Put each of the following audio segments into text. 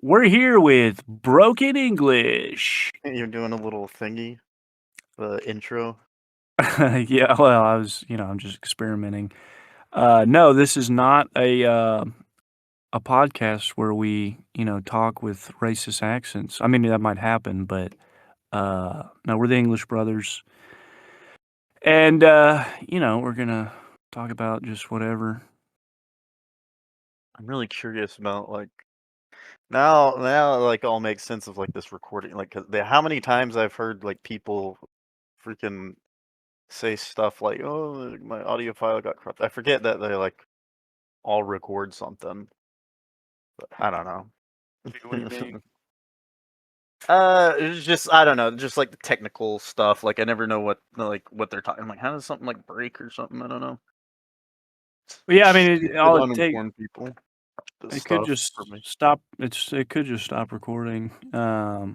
We're here with Broken English. You're doing a little thingy, the intro. Yeah, well, I'm just experimenting. No, this is not a podcast where we, talk with racist accents. I mean, that might happen, but no, we're the English brothers, and we're gonna talk about just whatever. I'm really curious about now like all makes sense of like this recording. Like, 'cause how many times I've heard like people freaking say stuff like, "Oh, my audio file got corrupted." I forget that they like all record something. But I don't know. What do you mean? It's just I don't know, just like the technical stuff. Like I never know what they're talking. I'm like, how does something like break or something? I don't know. Well, yeah, I mean, Stupid all it take uninformed people. This it could stuff just for me. stop. It could just stop recording. I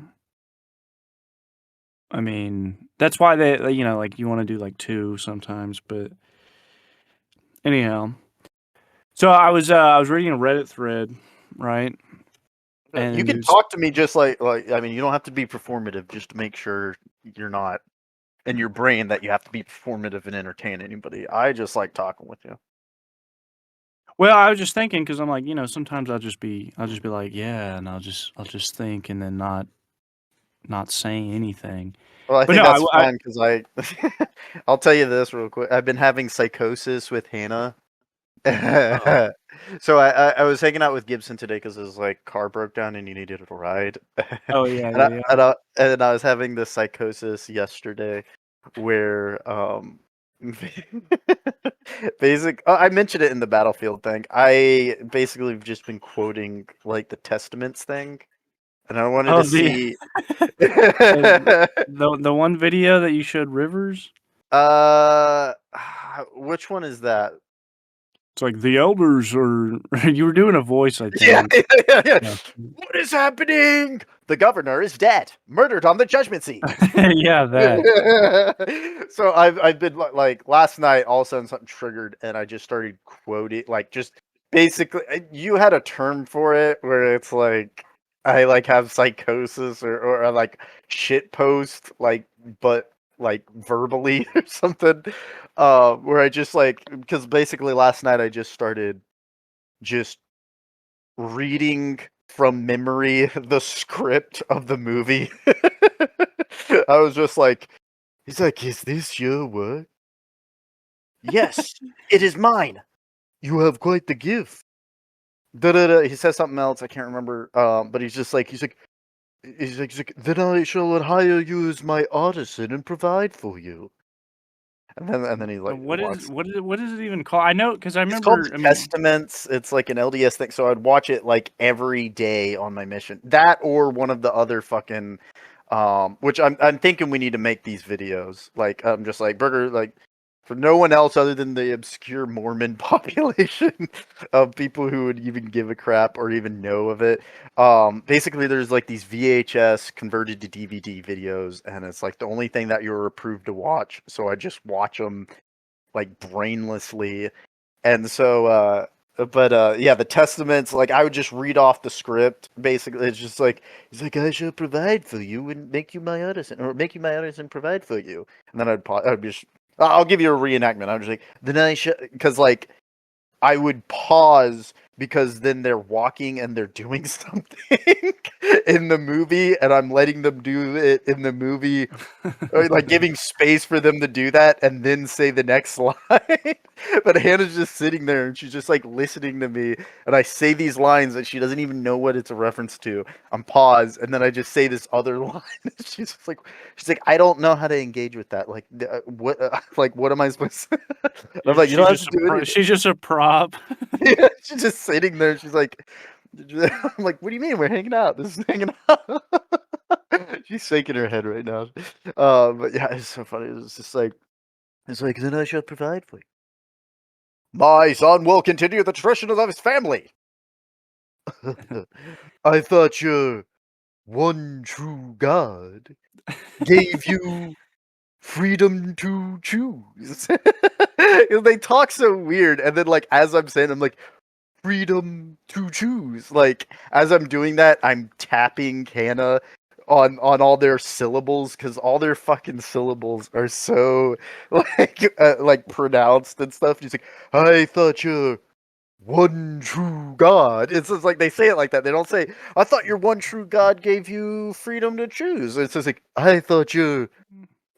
mean, that's why like you want to do like two sometimes, but anyhow. So I was reading a Reddit thread, right? You And can there's talk to me just like I mean, you don't have to be performative just to make sure you're not in your brain that you have to be performative and entertain anybody. I just like talking with you. well, I was just thinking because I'm like, sometimes I'll just be like, yeah, and I'll just think and then not say anything. Well, I But think no, that's I fine because I'll tell you this real quick. I've been having psychosis with Hannah. oh So I was hanging out with Gibson today because his like car broke down and he needed a ride, oh yeah and yeah I yeah. and I and I was having this psychosis yesterday where I mentioned it in the Battlefield thing. I basically have just been quoting like the Testaments thing, and I wanted to Oh the see. the one video that you showed Rivers. uh, which one is that? It's like the elders are. You were doing a voice, I Yeah, think. yeah. Yeah, What is happening? The governor is dead, murdered on the judgment seat. yeah, that. So I've been like last night, all of a sudden something triggered, and I just started quoting like just basically. You had a term for it where it's like I like have psychosis or I like shit post like but like verbally or something. Where I just like because basically last night I just started just reading from memory the script of the movie. I was just like, he's like, is this your work? Yes, it is mine. You have quite the gift. Da da da. He says something else. I can't remember. But he's like, then I shall hire you as my artisan and provide for you. And then he like walks. What is it even called? I know because I It's called remember. the I mean, Testaments. It's like an LDS thing. So I'd watch it like every day on my mission. That or one of the other fucking which I'm thinking we need to make these videos. Like I'm just like Burger like for no one else other than the obscure Mormon population of people who would even give a crap or even know of it. Basically there's like these VHS converted to DVD videos and it's like the only thing that you're approved to watch. So I just watch them like brainlessly and so, yeah, the Testaments, like I would just read off the script. Basically, it's just like he's like, "I shall provide for you and make you my artisan, or make you my artisan, provide for you." And then I'd just, I'll give you a reenactment. I'm just like, then I should, because like I would pause because then they're walking and they're doing something in the movie, and I'm letting them do it in the movie or like giving space for them to do that and then say the next line. But Hannah's just sitting there and she's just like listening to me. And I say these lines that she doesn't even know what it's a reference to. I'm paused and then I just say this other line. She's like, I don't know how to engage with that. Like, what? Like, what am I supposed to? And I'm like, you don't have to do anything. she's just a prop. Yeah, she's just sitting there. She's like, I'm like, what do you mean? We're hanging out. This is hanging out. She's shaking her head right now. But yeah, it's so funny. It's like, then I shall provide for you. My son will continue the traditions of his family. I thought your one true God gave you freedom to choose. They talk so weird, and then like as I'm saying, I'm like, freedom to choose. Like as I'm doing that, I'm tapping Hannah on all their syllables because all their fucking syllables are so like pronounced and stuff. She's like, I thought you one true God. It's just like they say it like that. They don't say, I thought your one true God gave you freedom to choose. It's just like, I thought you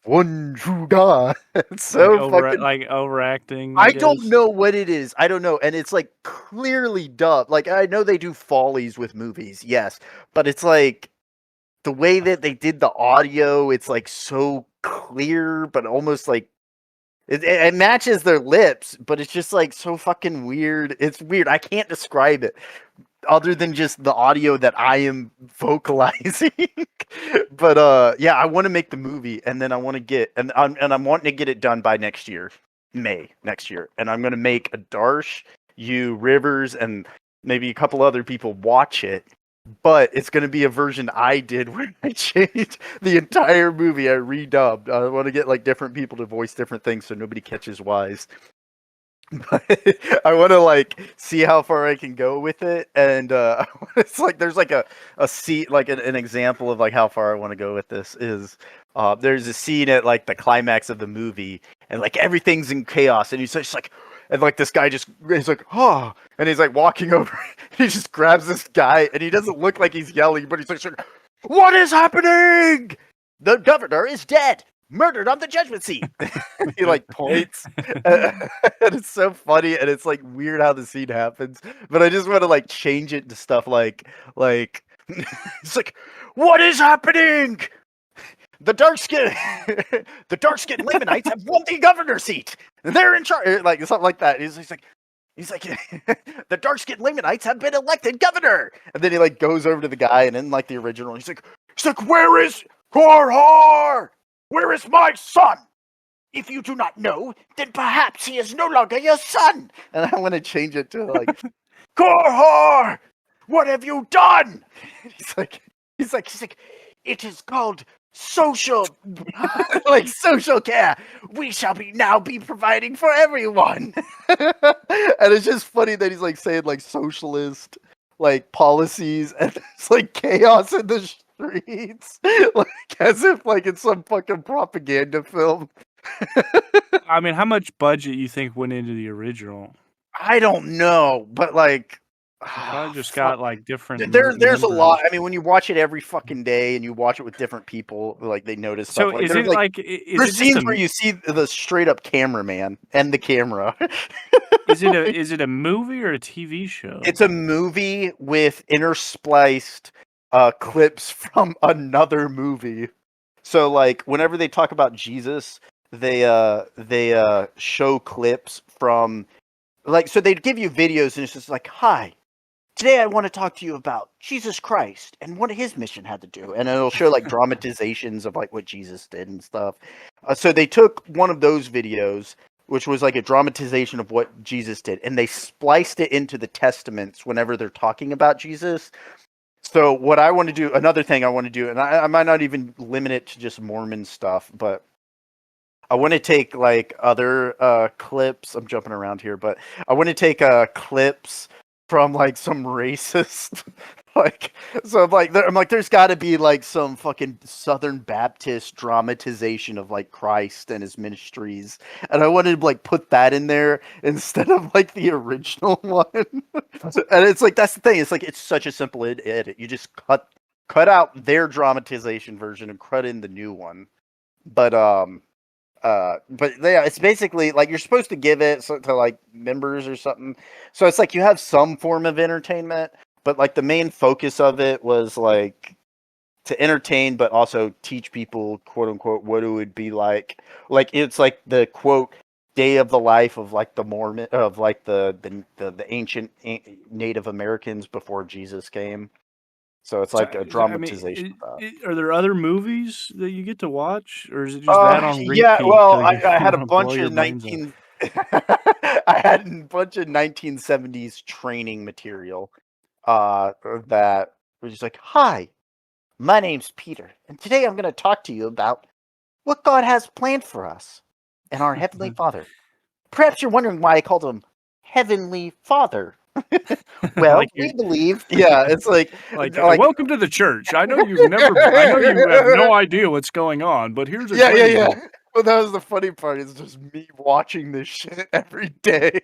one true God. It's so fucking. like overacting, I I don't guess. know what it is. I don't know. And it's like clearly dubbed. Like, I know they do follies with movies, yes. But it's like the way that they did the audio, it's like so clear, but almost like it matches their lips, but it's just like so fucking weird. It's weird. I can't describe it other than just the audio that I am vocalizing. But yeah, I want to make the movie, and then I want to get and I'm wanting to get it done by next year, May next year, and I'm gonna make a Darsh, you, Rivers, and maybe a couple other people watch it. But it's going to be a version I did where I changed the entire movie. I redubbed. I want to get like different people to voice different things so nobody catches wise. But I want to like see how far I can go with it, and it's like there's like a seat like an example of like how far I want to go with this is there's a scene at like the climax of the movie, and like everything's in chaos, and he's just like, and like this guy just he's like, oh, and he's like walking over, he just grabs this guy, and he doesn't look like he's yelling, but he's like, what is happening? The governor is dead. Murdered on the judgment seat. He like points, and it's so funny, and it's like weird how the scene happens. But I just want to like change it to stuff like it's like, what is happening? The dark skin, the dark skinned Lamanites have won the governor's seat. They're in charge, like something like that. He's like, the dark skinned Lamanites have been elected governor. And then he like goes over to the guy, and in like the original, he's like, where is Korhar? Where is my son? If you do not know, then perhaps he is no longer your son. And I want to change it to like, Korhar, what have you done? He's like, it is called social, like social care. We shall now be providing for everyone. And it's just funny that he's like saying like socialist, like policies, and it's like chaos in the streets, like as if like it's some fucking propaganda film. I mean, how much budget you think went into the original? I don't know, but like, Probably just fuck. got like different There's a lot. members. I mean, when you watch it every fucking day and you watch it with different people, like they notice So stuff. Like is there's it like like is it there's just scenes where you see the straight up cameraman and the camera. is it a movie or a TV show? It's a movie with interspliced clips from another movie. So like whenever they talk about Jesus, they show clips from like, so they'd give you videos and it's just like, hi, today I want to talk to you about Jesus Christ and what his mission had to do. And it'll show like dramatizations of like what Jesus did and stuff. So they took one of those videos, which was like a dramatization of what Jesus did, and they spliced it into the testaments whenever they're talking about Jesus. So what I want to do, another thing I want to do, and I might not even limit it to just Mormon stuff, but I want to take like other clips. I'm jumping around here, but I want to take clips from like some racist like, so I'm like there's got to be like some fucking Southern Baptist dramatization of like Christ and his ministries, and I wanted to like put that in there instead of like the original one. And it's like that's the thing. It's like it's such a simple edit. You just cut out their dramatization version and cut in the new one. But yeah, it's basically like you're supposed to give it to like members or something. So it's like you have some form of entertainment, but like the main focus of it was like to entertain, but also teach people, quote unquote, what it would be like. Like it's like the quote day of the life of like the Mormon of like the ancient Native Americans before Jesus came. So it's like a I mean, dramatization of that. are there other movies that you get to watch, or is it just that on Yeah. repeat Well, till you I you had a want to blow bunch your of brains out? 19. I had a bunch of 1970s training material. That was just like, "Hi, my name's Peter, and today I'm going to talk to you about what God has planned for us and our Heavenly Father. Perhaps you're wondering why I called him Heavenly Father. Well, Like we you believe. Yeah, it's like, like "Welcome to the church. I know you have no idea what's going on, but here's a yeah, yeah, great yeah. example." Well, that was the funny part. Is just me watching this shit every day,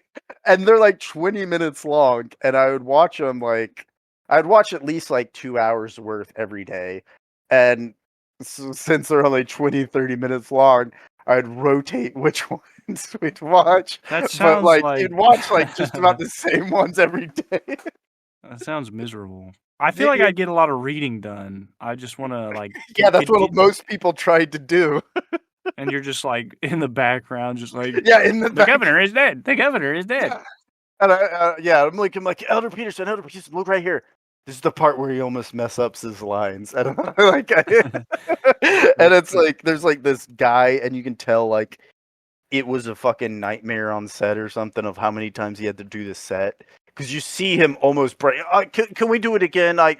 and they're like 20 minutes long, and I would watch them like I'd watch at least like 2 hours worth every day, and since they're only 20, 30 minutes long, I'd rotate which ones we'd watch, That but sounds like like you'd watch like just about the same ones every day. that sounds miserable. I feel Y- like y- I'd get a lot of reading done. I just wanna, like, Yeah, that's get what get most people tried to do. and you're just, like, in the background, just like, Yeah, in the "The back. governor is dead. The governor is dead." Yeah. And yeah, I'm like, Elder Peterson, look right here. This is the part where he almost mess ups his lines. And I'm like, and it's like, there's like this guy, and you can tell like it was a fucking nightmare on set or something of how many times he had to do the set. Because you see him almost break. Can we do it again? I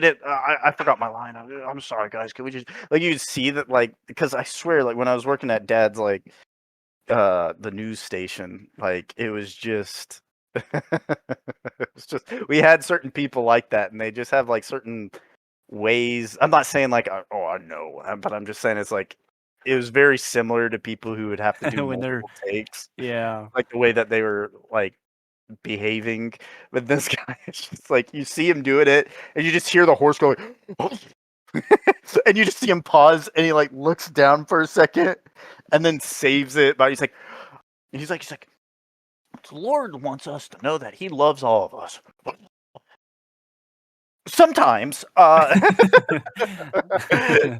did. I forgot my line. I'm sorry, guys. Can we just like you see that like because I swear like when I was working at Dad's like the news station like it was just it was just we had certain people like that and they just have like certain ways. I'm not saying like oh I know but I'm just saying it's like it was very similar to people who would have to do When they're multiple takes yeah. like the way that they were like behaving. But this guy is just like you see him doing it and you just hear the horse going and you just see him pause and he like looks down for a second and then saves it but he's like, the Lord wants us to know that He loves all of us. Sometimes,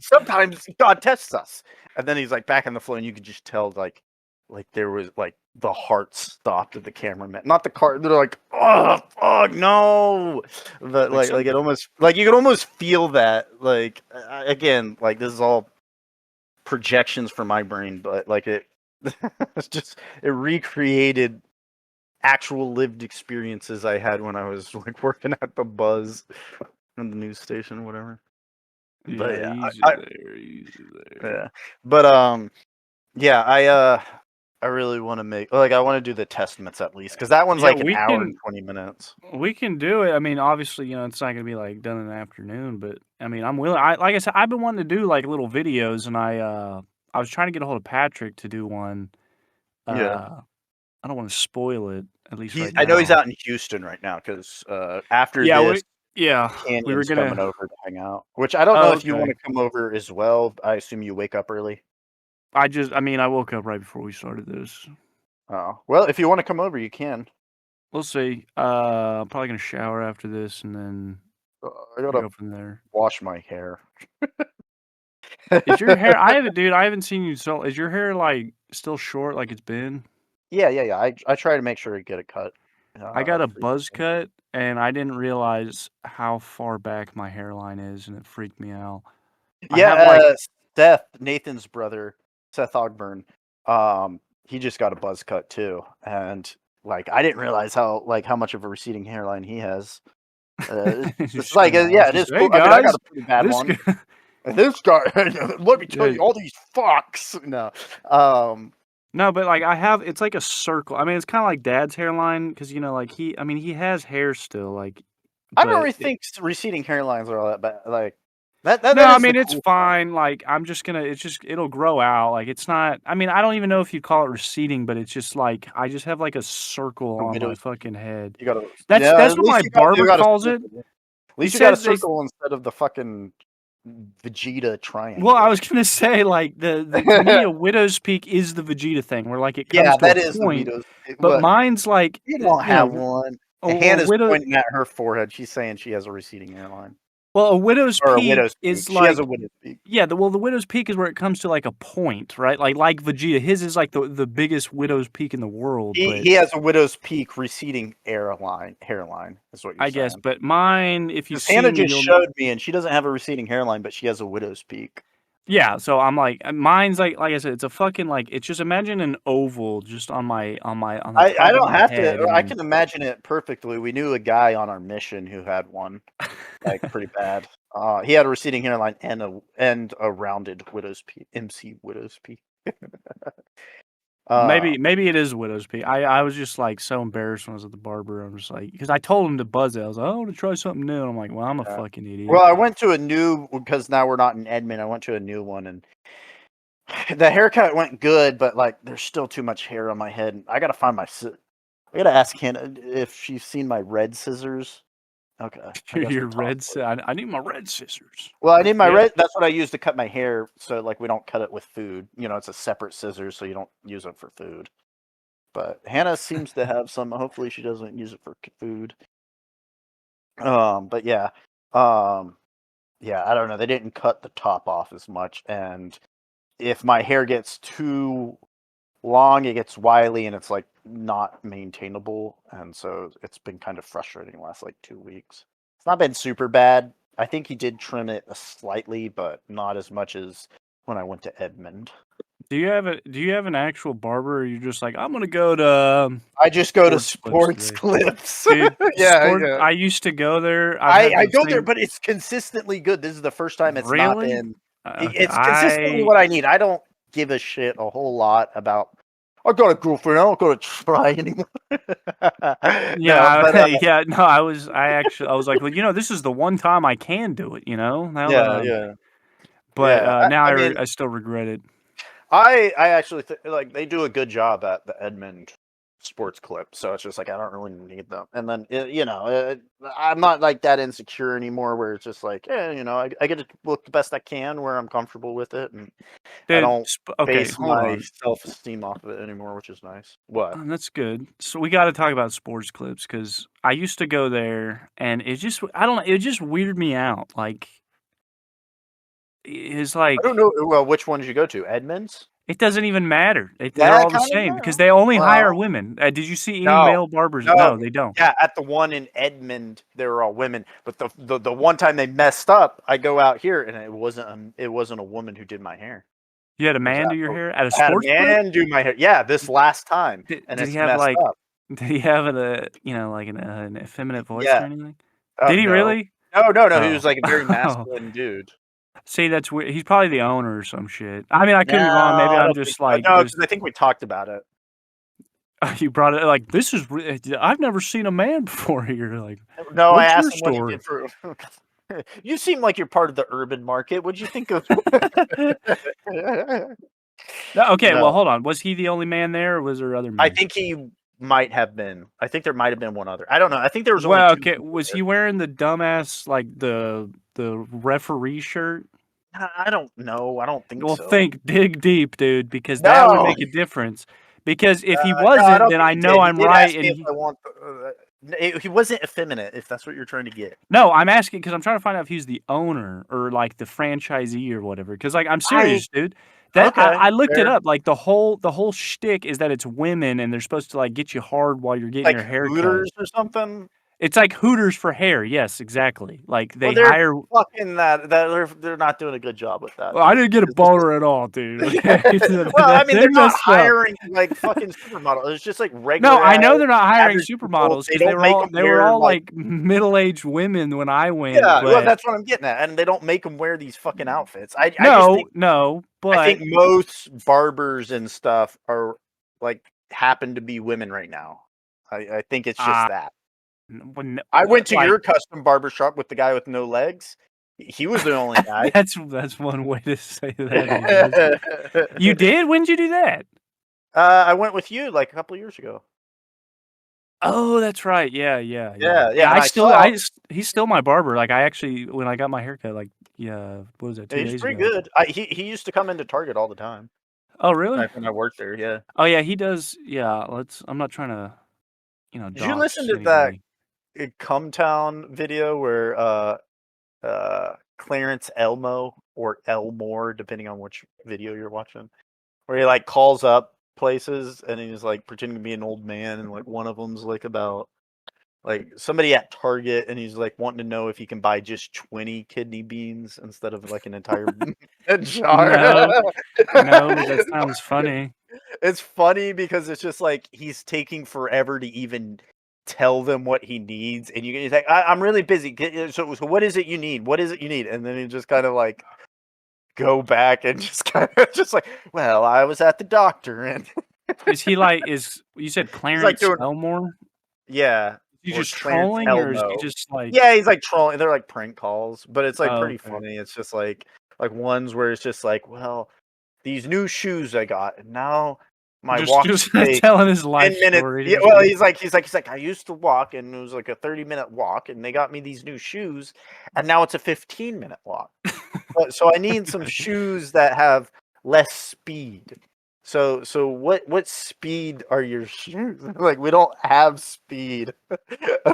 sometimes God tests us, and then He's like back in the flow, and you could just tell, like there was like the heart stopped of the cameraman, not the car. They're like, oh fuck, no, but Like, like some it almost like you could almost feel that. Like again, like this is all projections from my brain, but like it, it's just it recreated actual lived experiences I had when I was like working at the Buzz in the news station, whatever. But yeah, yeah, easy there, easy there. yeah, but yeah, I really want to make like I want to do the Testaments at least because that one's Yeah, like an hour and 20 minutes. we can do it. I mean, obviously, it's not gonna be, like, done in the afternoon, but, I mean, I'm willing. Like I said, I've been wanting to do, like, little videos, and I was trying to get a hold of Patrick to do one. Yeah, I don't wanna spoil it, at least he's right I know he's now. out in Houston right now because after Yeah, this, we were Canyon's coming gonna. over to hang out. Which I don't know Oh, if you want okay. to come over as well. I assume you wake up early. I mean, I woke up right before we started this. Oh well, if you want to come over, you can. We'll see. I'm probably gonna shower after this, and then I we'll gotta go from there. wash my hair. Is your hair I haven't seen you so is your hair, like, still short like it's been? Yeah, yeah, yeah. I try to make sure to get it cut. I got a buzz Frequently. cut, and I didn't realize how far back my hairline is, and it freaked me out. I Yeah, have, like Seth, Nathan's brother, Seth Ogburn, he just got a buzz cut too, and like I didn't realize how much of a receding hairline he has. It's just like kinda yeah, watch it this, is "Hey, cool. I mean, I got guys, a pretty bad this one. guy." And this guy, let me tell Yeah. you, all these fucks. No, um, No, but, like, I have it's like a circle. I mean, it's kinda like dad's hairline because like, he has hair still, like, I don't but really it think receding hairlines are all that bad. Like no, that I is the mean, it's cool part. fine, like, I'm just gonna it'll grow out, like, it's not I mean, I don't even know if you'd call it receding, but it's just, like, I just have, like, a circle The on my widow's fucking head. you gotta yeah. That's At what my least you barber got a calls it. circle. At He least you got a says they circle instead of the fucking Vegeta well, I triangle. was gonna say, like, the to me, a widow's peak is the Vegeta thing, where, like, it comes Yeah, to a that is the point, Vito's. but But mine's like, you don't have one. a Hannah's widow pointing at her forehead. She's saying she has a receding hairline well, a widow's or a peak widow's peak. is She has a like widow's peak. yeah, the widow's peak is where it comes to, like, a point, right? Like Vegeta, his is, like, the biggest widow's peak in the world, but He has a widow's peak receding hairline. Is what you're I guess, saying. but mine, if you Because see Hannah me, just you'll showed me, and she doesn't have a receding hairline, but she has a widow's peak. yeah, so I'm like mine's like I said, it's a fucking, like it's just imagine an oval just on the I top of don't my have to. head, I and can imagine it perfectly. We knew a guy on our mission who had one, like pretty bad. He had a receding hairline and a rounded widow's peak, MC widow's peak. Maybe it is widow's peak. I was just like so embarrassed when I was at the barber. I'm just like, because I told him to buzz it. I was like, I want to try something new. And I'm like, well, I'm a fucking Well, idiot. I went to a new because now we're not in Edmond. I went to a new one, and the haircut went good, but like there's still too much hair on my head. I gotta find my. I gotta ask Hannah if she's seen my red scissors. Okay, I guess Your we'll talk. red. I need my red scissors. Well, I need my Yeah. red. That's what I use to cut my hair, so like we don't cut it with food. You know, it's a separate scissors, so you don't use it for food. But Hannah seems to have some. Hopefully, she doesn't use it for food. But yeah, yeah. I don't know. They didn't cut the top off as much, and if my hair gets too long, it gets wily, and it's like not maintainable, and so it's been kind of frustrating the last like 2 weeks. It's not been super bad. I think he did trim it slightly, but not as much as when I went to Edmond. Do you have an actual barber? Or you're just like, I'm gonna go to I just go to Sports sports today. clips. Dude, Yeah, sport. yeah. I used to go there. I've had I the go there, same. but it's consistently good. This is the first time it's not Really? been. Okay. It's consistently what I need. I don't give a shit a whole lot about. I got a girlfriend. I don't go to try anymore. No, Yeah, but yeah. No, I was like, well, this is the one time I can do it. Now that yeah, yeah, but yeah. now I mean, I still regret it. I actually like they do a good job at the Edmond sports clip, so it's just like I don't really need them. And then I'm not like that insecure anymore, where it's just like, I get to look the best I can where I'm comfortable with it, and I Dude, don't okay, base hold my on. self-esteem off of it anymore, which is nice. What? That's good. So we got to talk about sports clips because I used to go there, and I don't know, it just weirded me out. Like, it's I don't like know. Well, which one did you go to? Edmonds? it doesn't even matter. They're Yeah, all the kind of. same because Yeah. they only hire Well, women. Did you see any no, male barbers? no. No, they don't. Yeah, at the one in Edmond, they were all women. But the one time they messed up, I go out here and it wasn't a woman who did my hair. You had a It was man do your hair at a I had a sports clip? man do my hair. Yeah, this last time, and Did he it's have messed like? up. Did he have like an effeminate voice or Yeah. anything? Did he No. really? No, no, no. He Oh. was like a very Oh. masculine dude. See, that's weird. He's probably the owner or some shit. I mean, I could No, be wrong. Maybe I I'm don't think just so. like No, just because I think we talked about it. you brought it like this is. I've never seen a man before here. Like, No, I what's your asked him what he story? did for. You seem like you're part of the urban market. What'd you think of? No, okay, well, No, hold on. Was he the only man there, or was there other I men? think he might have been. I think there might have been one other. I don't know. I think there was only Well, two okay, people was there. he wearing the dumbass like the referee shirt? I don't know. I don't think Well, so. dig deep, dude, because that would No, make a difference. Because if he no, I wasn't, don't then think I he know did. He I'm did right, ask me and if I want. He wasn't effeminate, if that's what you're trying to get. no, I'm asking because I'm trying to find out if he's the owner or like the franchisee or whatever. Because like I'm I serious, dude. That okay, I looked it fair. up. Like the whole shtick is that it's women and they're supposed to like get you hard while you're getting Like your hair cut. Hooters or something. It's like Hooters for hair. Yes, exactly. Like Well, they they're hire. fucking they're not doing a good job with that, Well, I dude. didn't get a 'Cause it's boner at all, dude. just Okay, well, I mean, they they're not messed up. hiring like fucking supermodels. It's just like No, regular I ass know they're not hiring average people. supermodels They because don't make them they were wear all like like middle-aged women when I went, yeah. Well, but that's what I'm getting at, and they don't make them wear these fucking outfits. I just think no, I think but most barbers and stuff are like happen to be women right now. I think it's just uh, that. when I went to like your custom barber shop with the guy with no legs. He was the only guy. that's one way to say that, I guess. You did? When did you do that? I went with you like a couple of years ago. Oh, that's right. Yeah, yeah, yeah. Yeah, yeah, Yeah, and I saw he's still my barber. Like I actually when I got my haircut, like yeah, what was that, two he's days pretty ago? good. He used to come into Target all the time Oh, really? back when I worked there. Yeah. Oh, yeah, he does. Yeah, I'm not trying to, Did you listen dox to that anybody. Come Town video where Clarence Elmo or Elmore, depending on which video you're watching, where he like calls up places and he's like pretending to be an old man, and like one of them's like about like somebody at Target, and he's like wanting to know if he can buy just 20 kidney beans instead of like an entire jar. No, no, but that sounds funny. It's funny because it's just like he's taking forever to even tell them what he needs, and he's like, I'm really busy. So what is it you need? What is it you need?" And then he just kind of like go back and just kind of just like, "Well, I was at the doctor and." Is he like is you said He's like Clarence doing Elmore? yeah, Is he or just Clarence trolling or is he Elmo. just like Yeah, he's like trolling. They're like prank calls, but it's like oh, pretty okay. funny. It's just like ones where it's just like, well, these new shoes I got, and now my walks Just take telling his life 10 minutes. story. Yeah, Just well, he's like, I used to walk, and it was like a 30-minute walk, and they got me these new shoes, and now it's a 15-minute walk. So I need some shoes that have less speed. So what speed are your shoes? Like we don't have speed.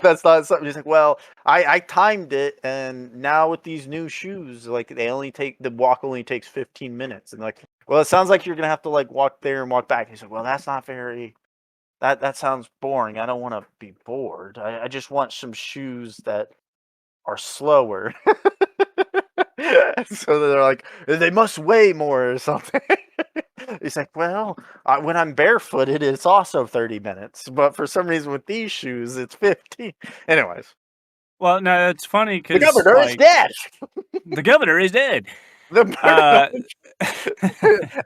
That's not something. He's like, well, I timed it, and now with these new shoes, like the walk only takes 15 minutes, and like, well, it sounds like you're gonna have to like walk there and walk back. He's like, well, that's not very. That sounds boring. I don't want to be bored. I just want some shoes that are slower. So they're like, they must weigh more or something. He's like, well, when I'm barefooted, it's also 30 minutes, but for some reason with these shoes, it's 15. Anyways, well, no, it's funny the because governor is like dead. the governor is dead. The Uh,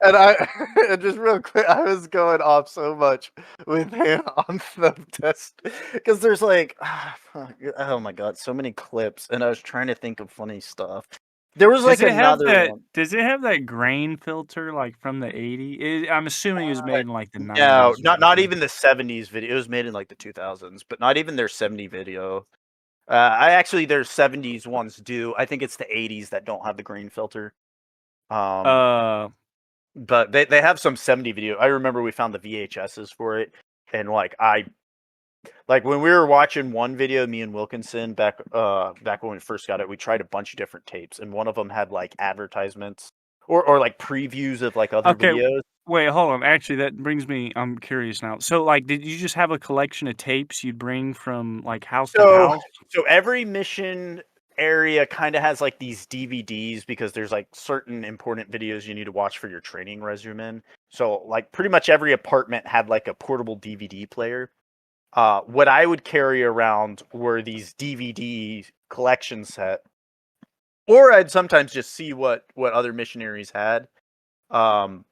and I and just real quick, I was going off so much with him on the test because there's like, oh my god, so many clips, and I was trying to think of funny stuff. There was does like it have another that? one. Does it have that grain filter like from the '80s? I'm assuming it was Uh, made in like the no, '90s or not something. even the '70s video. It was made in like the 2000s, but not even their '70 video. I actually their '70s ones do. I think it's the '80s that don't have the green filter. Um, Uh, but they have some '70 video. I remember we found the VHSs for it, and like when we were watching one video, me and Wilkinson back when we first got it, we tried a bunch of different tapes, and one of them had like advertisements or like previews of like other okay. videos. Wait, hold on. Actually, that brings me. I'm curious now. So, like, did you just have a collection of tapes you'd bring from like house to So house? so every mission area kind of has like these DVDs because there's like certain important videos you need to watch for your training regimen. So like pretty much every apartment had like a portable DVD player. What I would carry around were these DVD collection set, or I'd sometimes just see what other missionaries had. Um,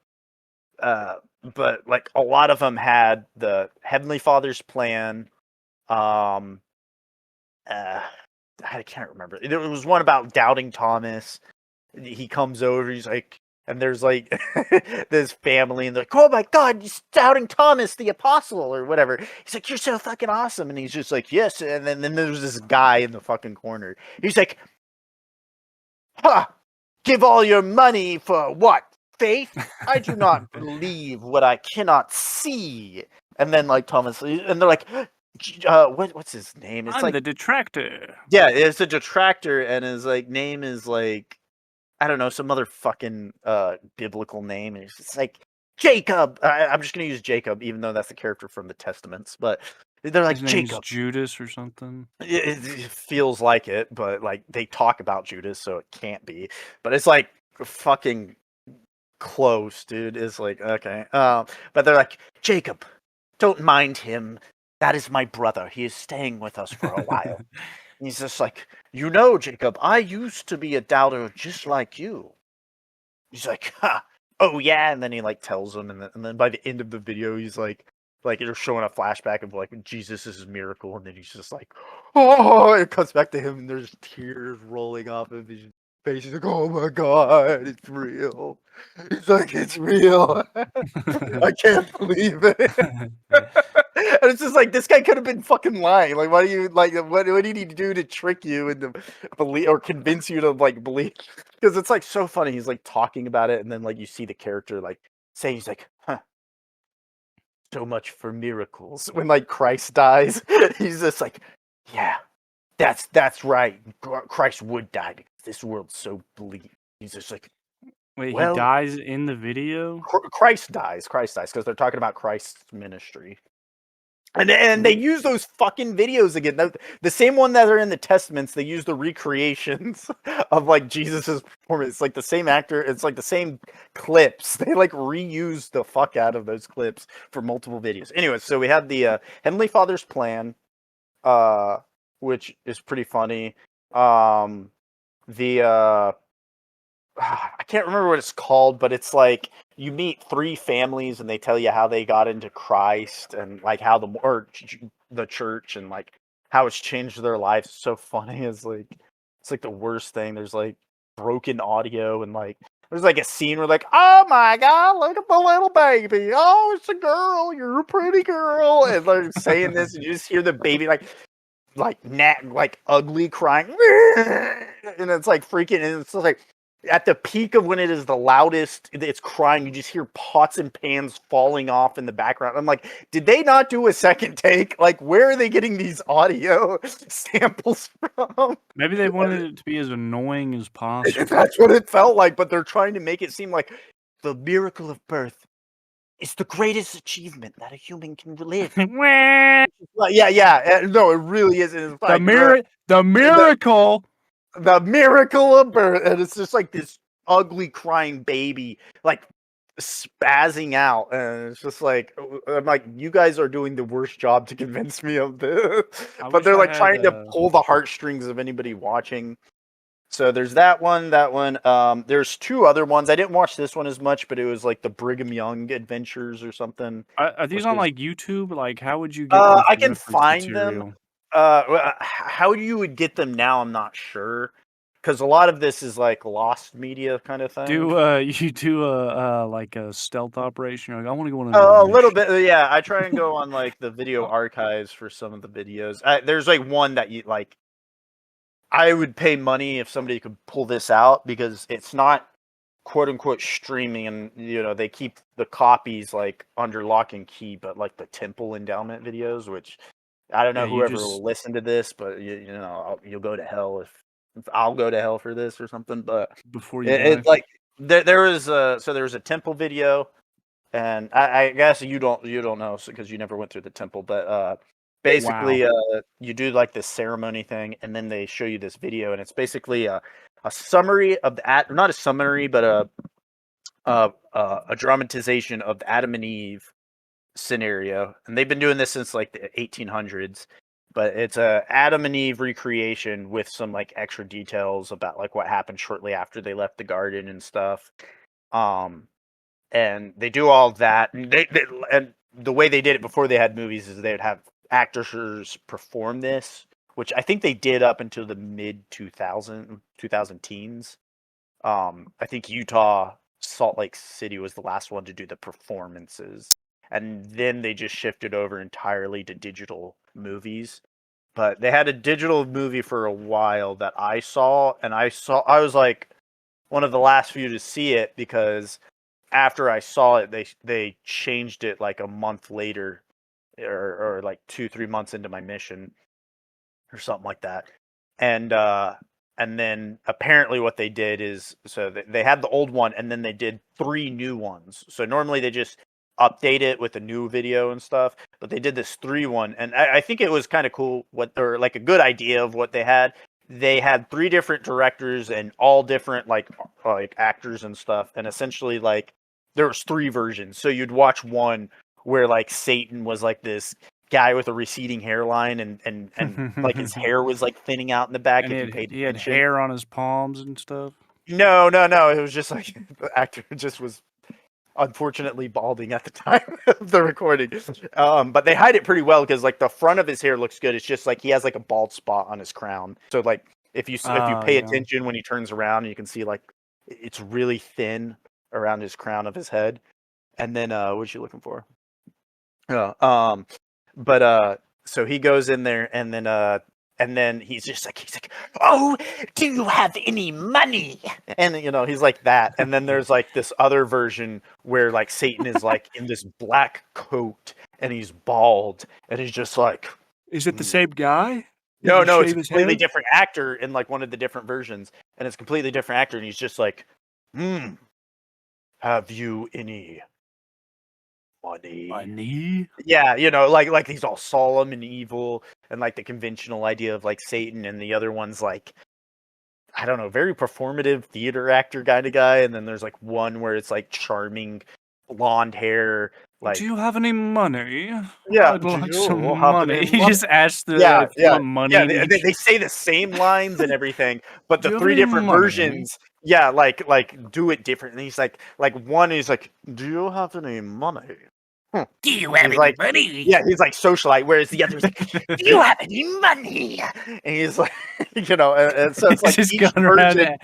uh, but like a lot of them had the Heavenly Father's plan. Um, uh, I can't remember. There was one about doubting Thomas. He comes over. He's like, and there's like this family, and they're like, "Oh my God, you're doubting Thomas, the apostle, or whatever." He's like, "You're so fucking awesome," and he's just like, "Yes." And then there's this guy in the fucking corner. He's like, "Ha! Give all your money for what? Faith? I do not believe what I cannot see." And then like Thomas, and they're like, what's his name? It's I'm like the detractor. yeah, it's a detractor, and his like name is like I don't know some other fucking biblical name. And it's just like Jacob. I'm just gonna use Jacob, even though that's the character from the Testaments. But they're His like name is Jacob. Judas or something. It feels like it, but like they talk about Judas, so it can't be. But it's like fucking close, dude. It's like okay, but they're like Jacob. Don't mind him. That is my brother. He is staying with us for a while. He's just like, Jacob, I used to be a doubter just like you. He's like, ha, oh yeah, and then he like tells him, and then by the end of the video, he's like they're showing a flashback of like Jesus is his miracle, and then he's just like, oh, it cuts back to him, and there's tears rolling off of his face. He's like, oh my God, it's real. He's like, it's real. I can't believe it. And it's just like this guy could have been fucking lying. Like, why do you like what did he do to trick you into believe or convince you to like believe? Because it's like so funny. He's like talking about it, and then like you see the character like saying he's like, huh, so much for miracles. When like Christ dies, he's just like, yeah, that's right. Christ would die because this world's so bleak. He's just like, Wait, he well, dies in the video? Christ dies. Christ dies because they're talking about Christ's ministry. And they use those fucking videos again. The same one that are in the Testaments, they use the recreations of like Jesus's performance. It's like the same actor, it's like the same clips. They like reuse the fuck out of those clips for multiple videos. Anyways, so we had the Heavenly Father's plan, uh, which is pretty funny. The I can't remember what it's called, but it's like you meet 3 families and they tell you how they got into Christ and like how the church and like how it's changed their lives. It's so funny. It's like the worst thing. There's like broken audio and like there's like a scene where like, oh my god, look at the little baby. Oh, it's a girl. You're a pretty girl. And they're saying this, and you just hear the baby like ugly crying, and it's like freaking, and it's like at the peak of when it is the loudest, it's crying. You just hear pots and pans falling off in the background. I'm like, did they not do a second take? Like, where are they getting these audio samples from? Maybe they wanted it to be as annoying as possible. That's what it felt like, but they're trying to make it seem like the miracle of birth is the greatest achievement that a human can live. Well, yeah. No, it really is. It's like, the miracle. the miracle of birth, and it's just like this ugly crying baby, like spazzing out, and it's just like I'm like, you guys are doing the worst job to convince me of this. But they're like trying to pull the heartstrings of anybody watching. So there's that one. There's 2 other ones. I didn't watch this one as much, but it was like the Brigham Young Adventures or something. Are these on like YouTube? Like, how would you get this I can reference find them. material? How you would get them now, I'm not sure, because a lot of this is like lost media kind of thing. You do a like a stealth operation? You're like, I want to go on A little bit, yeah. I try and go on like the video archives for some of the videos. There's like one that you like. I would pay money if somebody could pull this out because it's not quote unquote streaming, and they keep the copies like under lock and key, but like the temple endowment videos, which I don't know whoever will listen to this, but you'll go to hell if I'll go to hell for this or something. But before you it's like there was a temple video, and I guess you don't know because you never went through the temple, but basically you do like this ceremony thing, and then they show you this video, and it's basically a summary of not a summary, but a dramatization of the Adam and Eve scenario, and they've been doing this since like the 1800s, but it's a Adam and Eve recreation with some like extra details about like what happened shortly after they left the garden and stuff. And they do all that, and and the way they did it before they had movies is they would have actors perform this, which I think they did up until the mid 2000 teens. I think Utah, Salt Lake City was the last one to do the performances, and then they just shifted over entirely to digital movies. But they had a digital movie for a while that I saw, and I was like one of the last few to see it, because after I saw it, they changed it like a month later, or like 2-3 months into my mission or something like that. And then apparently what they did is, so they had the old one, and then they did 3 new ones. So normally they just update it with a new video and stuff, but they did this 3 one, and I think it was kind of cool, or like a good idea of what they had. They had 3 different directors and all different like actors and stuff, and essentially like there was 3 versions. So you'd watch one where like Satan was like this guy with a receding hairline, and like his hair was like thinning out in the back, and if you paid he had attention. hair on his palms and stuff. No, it was just like the actor just was unfortunately balding at the time of the recording. But they hide it pretty well, because like the front of his hair looks good. It's just like he has like a bald spot on his crown. So like if you pay attention when he turns around, you can see like it's really thin around his crown of his head. And then what you looking for? So he goes in there, and then he's like, oh, do you have any money? And he's like that. And then there's like this other version where like Satan is like in this black coat, and he's bald, and he's just like, is it the same guy? No, it's a completely different actor in like one of the different versions, and it's a completely different actor, and he's just like, have you any money? Yeah, like he's all solemn and evil, and like the conventional idea of like Satan, and the other one's like, I don't know, very performative theater actor kind of guy. And then there's like one where it's like charming blonde hair, Do Like, you have any money? yeah, I'd do like you some have any money. He money? just asked Yeah, if you yeah, want money yeah. in They, each. they say the same lines and everything, but Do the you have three any different money? versions, yeah, like do it differently. He's like one is like, "Do you have any money?" Hmm. Do you have He's any like, money? yeah, he's like socialite, whereas the other is like, "Do you have any money?" And he's like, and so it's He's like just each going around. version,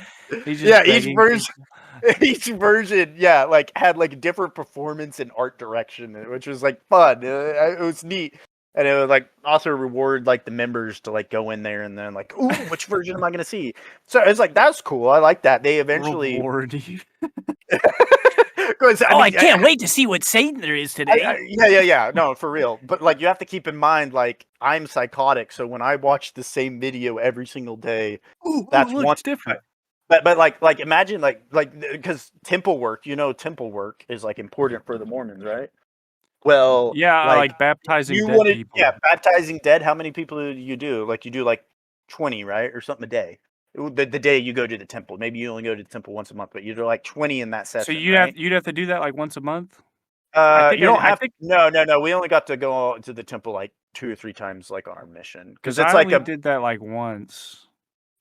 He's just yeah, each begging version, people. each version, yeah, like had like a different performance and art direction, which was like fun. It was neat, and it would like also reward like the members to like go in there and then like, ooh, which version am I gonna see? So it's like that's cool. I like that. They eventually, Reward you. because I Oh, I mean, can't wait to see what Satan there is today. yeah, no, for real. But like, you have to keep in mind, like, I'm psychotic, so when I watch the same video every single day, Ooh, that's look, one. it's different. But like imagine like because temple work, temple work is like important for the Mormons, right? Well, Yeah, like like baptizing you dead wanted, yeah, people. baptizing dead. How many people do you do? Like you do like 20, right, or something a day. The day you go to the temple, maybe you only go to the temple once a month, but you do like 20 in that So session, right? you'd have to do that like once a month. I think You don't I have. think No. We only got to go to the temple like 2 or 3 times, like on our mission, because because it's I like only a did that like once.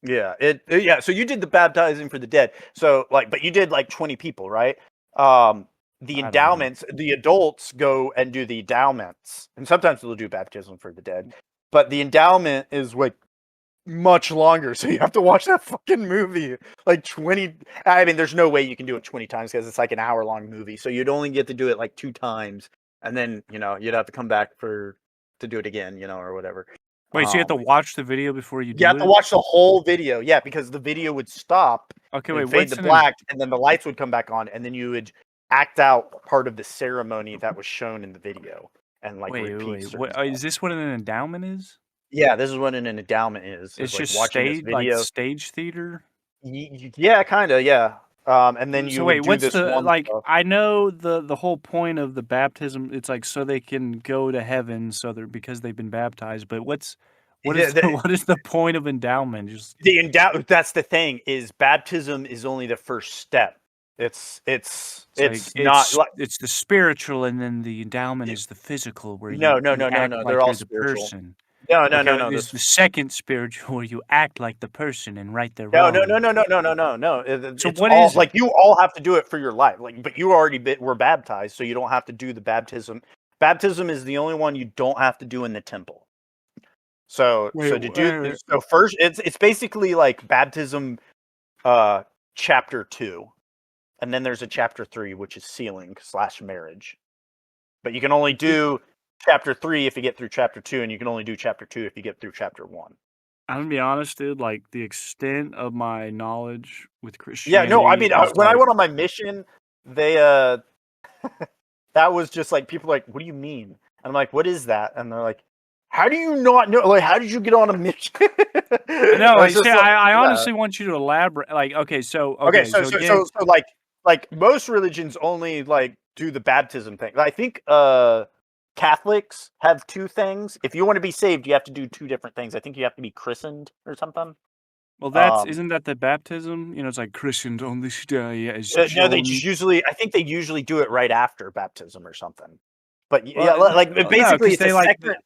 yeah. Yeah. So you did the baptizing for the dead. So like, but you did like 20 people, right? The I don't know. endowments, the adults go and do the endowments, and sometimes they'll do baptism for the dead. But the endowment is like much longer, so you have to watch that fucking movie like 20. I mean, there's no way you can do it 20 times because it's like an hour-long movie, so you'd only get to do it like 2 times, and then you'd have to come back to do it again, or whatever. Wait, so you have to um watch the video before you you do have to it? watch the whole video, yeah, because the video would stop, Okay, it wait, would fade what's to an en black, and then the lights would come back on, and then you would act out part of the ceremony that was shown in the video, and like repeat wait, certain what stuff. is this what an endowment is? Yeah, this is what an endowment is It's like just watching this video. stage theater? Yeah, kind of, yeah. And then So you wait, would do what's this the one like stuff. I know the whole point of the baptism, it's like so they can go to heaven so they're because they've been baptized, but what The, is the, what is the point of endowment? Just that's the thing, is baptism is only the first step. it's like It's not like, it's the spiritual and then the endowment is the physical where no, no, you no, no, act no. They're like all you're the spiritual. person. No, no, no, Okay, no. there's the second spiritual where you act like the person and right the No, no, no, wrong. no, no, no, no, no, no. So It's what all is it? like you all have to do it for your life. Like, but you already were baptized, so you don't have to do the baptism. Baptism is the only one you don't have to do in the temple. So, Wait, so first, it's basically like baptism, uh, chapter 2, and then there's a chapter 3, which is sealing/marriage. But you can only do chapter 3 if you get through chapter 2, and you can only do chapter 2 if you get through chapter 1. I'm gonna be honest, dude. Like the extent of my knowledge with Yeah, no, I Christianity mean, is when I like went on my mission, they that was just like people are like, "What do you mean?" And I'm like, "What is that?" And they're like, "How do you not know? Like, how did you get on a mission?" no. It's See, just like, I yeah. honestly want you to elaborate. Like, okay, Okay, so again, like most religions only like do the baptism thing. I think Catholics have 2 things. If you want to be saved, you have to do 2 different things. I think you have to be christened or something. well, that's Um, isn't that the baptism? It's like Christians on this day as no, they just John. usually. I think they usually do it right after baptism or something. But yeah, Well, like no, basically, because it's a they like second.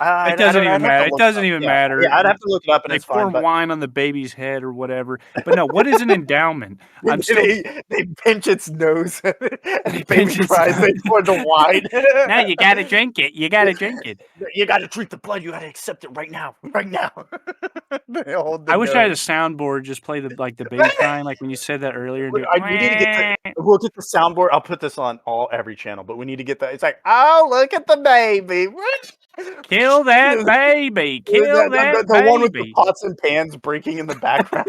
it doesn't I'd even have to matter. It look it doesn't up. even Yeah, matter. yeah, I'd have to look it up, and They it's fine. pour But wine on the baby's head or whatever. But no, what is an endowment? I'm still they pinch its nose, and they the baby pinch its cries. They pour the wine. now you gotta drink it. You gotta drink it. You got to drink the blood. You got to accept it right now, right now. They hold the I wish I had a nose. soundboard just play the baby crying like when you said that earlier and do We need to get the. it. We'll get the soundboard. I'll put this on every channel, but we need to get that. It's like, oh, look at the baby. Kill that baby! Kill that The one with the baby! pots and pans breaking in the background.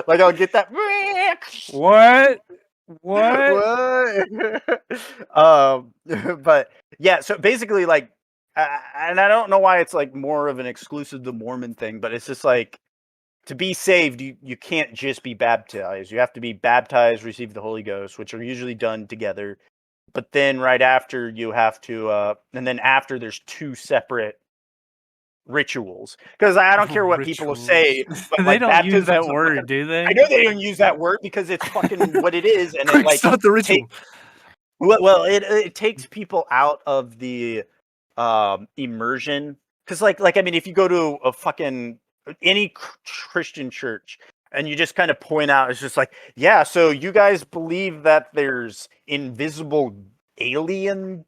Like, I'll get that. What? What? What? But yeah, so basically, like, and I don't know why it's like more of an exclusive to Mormon thing, but it's just like, to be saved, you can't just be baptized. You have to be baptized, receive the Holy Ghost, which are usually done together. But then right after you have to, and then after there's 2 separate rituals. Because I don't care what people will say, Rituals. but They like don't use baptism that is a word, fucking. do I they? know they don't use that word because it's fucking what it is, and it like It's not the take. ritual. Well, it takes people out of the immersion, because like I mean, if you go to a fucking any Christian church and you just kind of point out, it's just like, yeah, so you guys believe that there's invisible aliens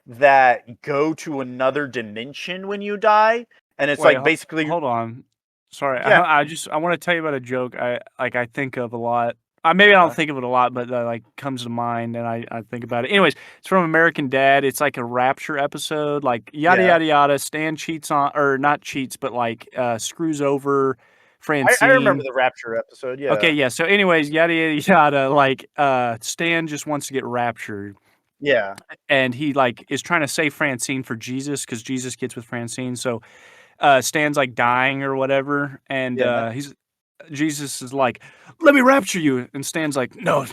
that go to another dimension when you die, and it's Wait, like basically, hold on. Sorry, yeah, I want to tell you about a joke I think of a lot. Maybe I don't think of it a lot, but that like comes to mind, and I think about it. Anyways, it's from American Dad. It's like a rapture episode, like yada yeah. yada yada. Stan cheats on, or not cheats, but like screws over I remember Francine. the Rapture episode. Okay, Yeah, yeah. So, anyways, yada yada yada. Like, Stan just wants to get raptured, yeah. and he like is trying to save Francine for Jesus because Jesus gets with Francine. So, Stan's like dying or whatever, and Yeah. he's Jesus is like, "Let me rapture you," and Stan's like, "No,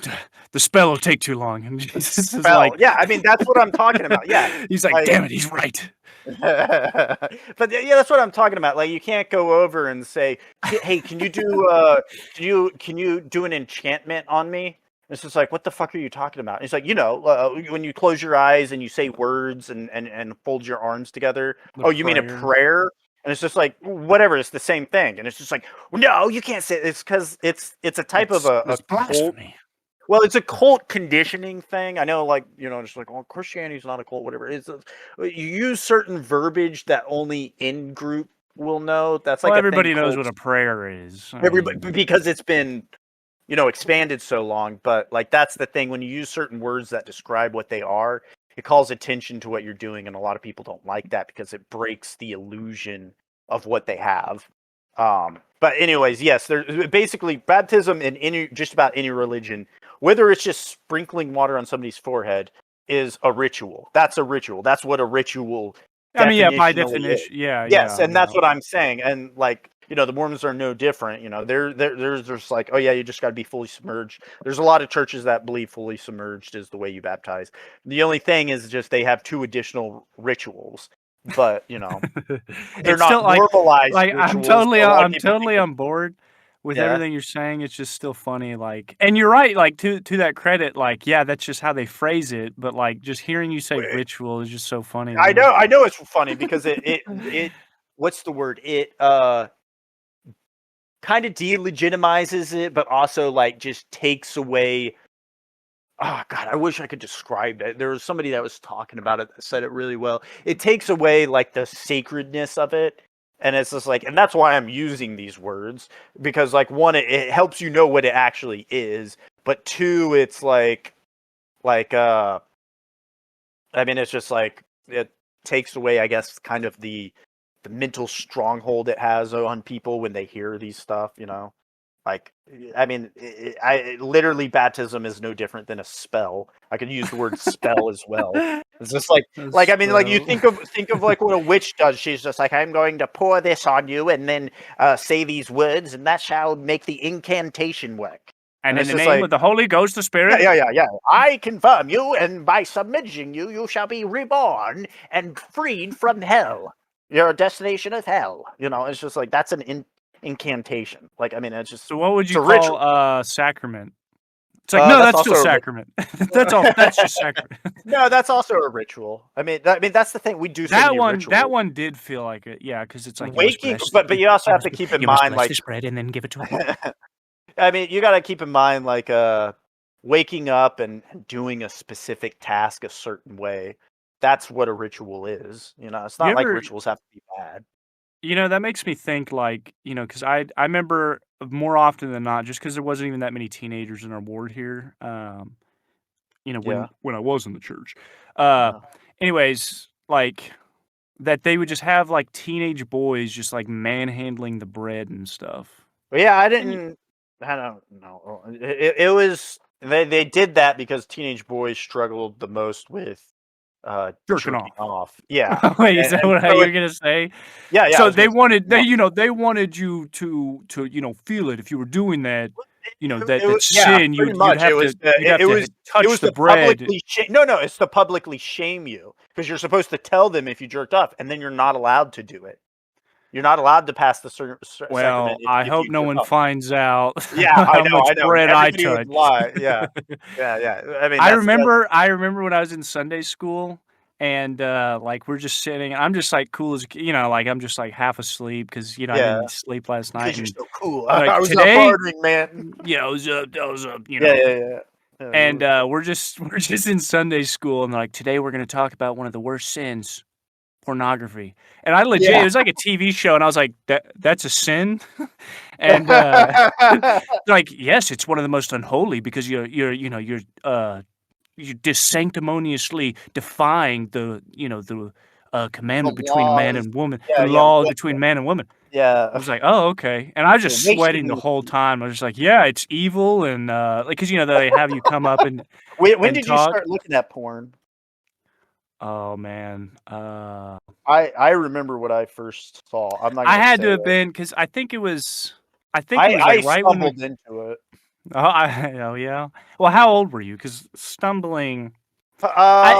the spell will take too long." And Jesus is Spell. like, Yeah, I mean that's what I'm talking about. Yeah, he's like, like "Damn it, he's right." but yeah, that's what I'm talking about. Like you can't go over and say, "Hey, can you do can you do an enchantment on me?" It's just like, what the fuck are you talking about? And it's like, when you close your eyes and you say words and fold your arms together. The Oh, you mean a prayer. prayer? And it's just like, whatever. It's the same thing. And it's just like, no, you can't say it. It's because it's a type of a It's cult. blasphemy. Well, it's a cult conditioning thing. I know, like, just like, well, Christianity's not a cult, whatever. You use certain verbiage that only in group will know. That's Well, like a thing everybody knows what cults. a prayer is. I Everybody, mean, because it's been, expanded so long. But like, that's the thing. When you use certain words that describe what they are, it calls attention to what you're doing, and a lot of people don't like that because it breaks the illusion of what they have. But anyways, yes, there's basically baptism in just about any religion, whether it's just sprinkling water on somebody's forehead, is a ritual. That's a ritual. That's what a ritual I mean, yeah, by definitionally is. definition, yeah, Yes, yeah, and yeah. that's what I'm saying. And like, the Mormons are no different. There's just like, oh yeah, you just got to be fully submerged. There's a lot of churches that believe fully submerged is the way you baptize. The only thing is just they have 2 additional rituals, but they're It's not still normalized I'm rituals. So a lot of I'm people think totally that, on board with yeah. everything you're saying. It's just still funny, like, and you're right, like to that credit, like, yeah, that's just how they phrase it. But like, just hearing you say ritual is just so funny to me. I know it's funny because it what's the word? It kind of delegitimizes it, but also like just takes away. Oh God, I wish I could describe it. There was somebody that was talking about it that said it really well. It takes away like the sacredness of it. And it's just like, and that's why I'm using these words, because like one, it helps you know what it actually is, but 2, it's like I mean, it's just like it takes away, I guess, kind of the mental stronghold it has on people when they hear these stuff. Like, I mean, literally baptism is no different than a spell. I could use the word spell as well. It's just like I mean, like you So, think of like what a witch does. She's just like, I'm going to pour this on you, and then say these words, and that shall make the incantation work. and And in it's the just name like, of the Holy Ghost, the Spirit. yeah. I confirm you, and by submerging you, you shall be reborn and freed from hell. Your destination is hell. It's just like that's an incantation. Like, I mean, So, what would it's you a call ritual. sacrament? It's like, no, That's that's also still a sacrament. That's all. That's just sacrament. no, that's also a ritual. I mean, that's the thing. We do so many That rituals. one did feel like it, yeah, because it's like you must Waking, bless, but you also have to keep in you must mind, bless like, this bread and then give it to him. I mean, you got to keep in mind, like, waking up and doing a specific task a certain way. That's what a ritual is. It's You not like ever, rituals have to be bad. that makes me think, like, because I remember more often than not, just because there wasn't even that many teenagers in our ward here, Yeah. when I was in the church. Uh, Uh, anyways, like that they would just have like teenage boys just like manhandling the bread and stuff. but yeah, And I don't know. It was they did that because teenage boys struggled the most with jerking jerking off. off. Yeah, Wait, is that and what so you're gonna say? yeah. I So was gonna say, no. they wanted you to feel it if you were doing that. That Yeah, sin. pretty much. You'd have to It touch was the to bread. publicly no, it's to publicly shame you because you're supposed to tell them if you jerked off, and then you're not allowed to do it. You're not allowed to pass the Well, sacrament I if hope you no give one up. finds out Yeah, how much I know. bread I Everybody would touch. lie. Yeah. I mean, I that's remember when I was in Sunday school and like we're just sitting. I'm just like cool as like I'm just like half asleep because I yeah. didn't sleep last night. Because you're And so cool. they're like, I was not today, partying, man. I was up, Yeah, yeah, yeah. And we're just in Sunday school, and they're like, today we're gonna talk about one of the worst sins, pornography. And I legit, it Yeah. was like a TV show, and I was like, that's a sin. And they're like, yes, it's one of the most unholy because you're sanctimoniously defying the The commandment between a man laws. and woman, the Yeah, yeah. law between man and woman. I Yeah. was like, oh, okay. And I was You're just sweating wasting the the whole time. I was just like, yeah, it's evil. And like, because they have you come up and When and did you talk. start looking at porn? Oh man, I remember what I first saw. I'm not I gonna had say to have it. been because I think it was like I right when we. stumbled into it. Oh yeah. Well, how old were you? Because stumbling, Uh,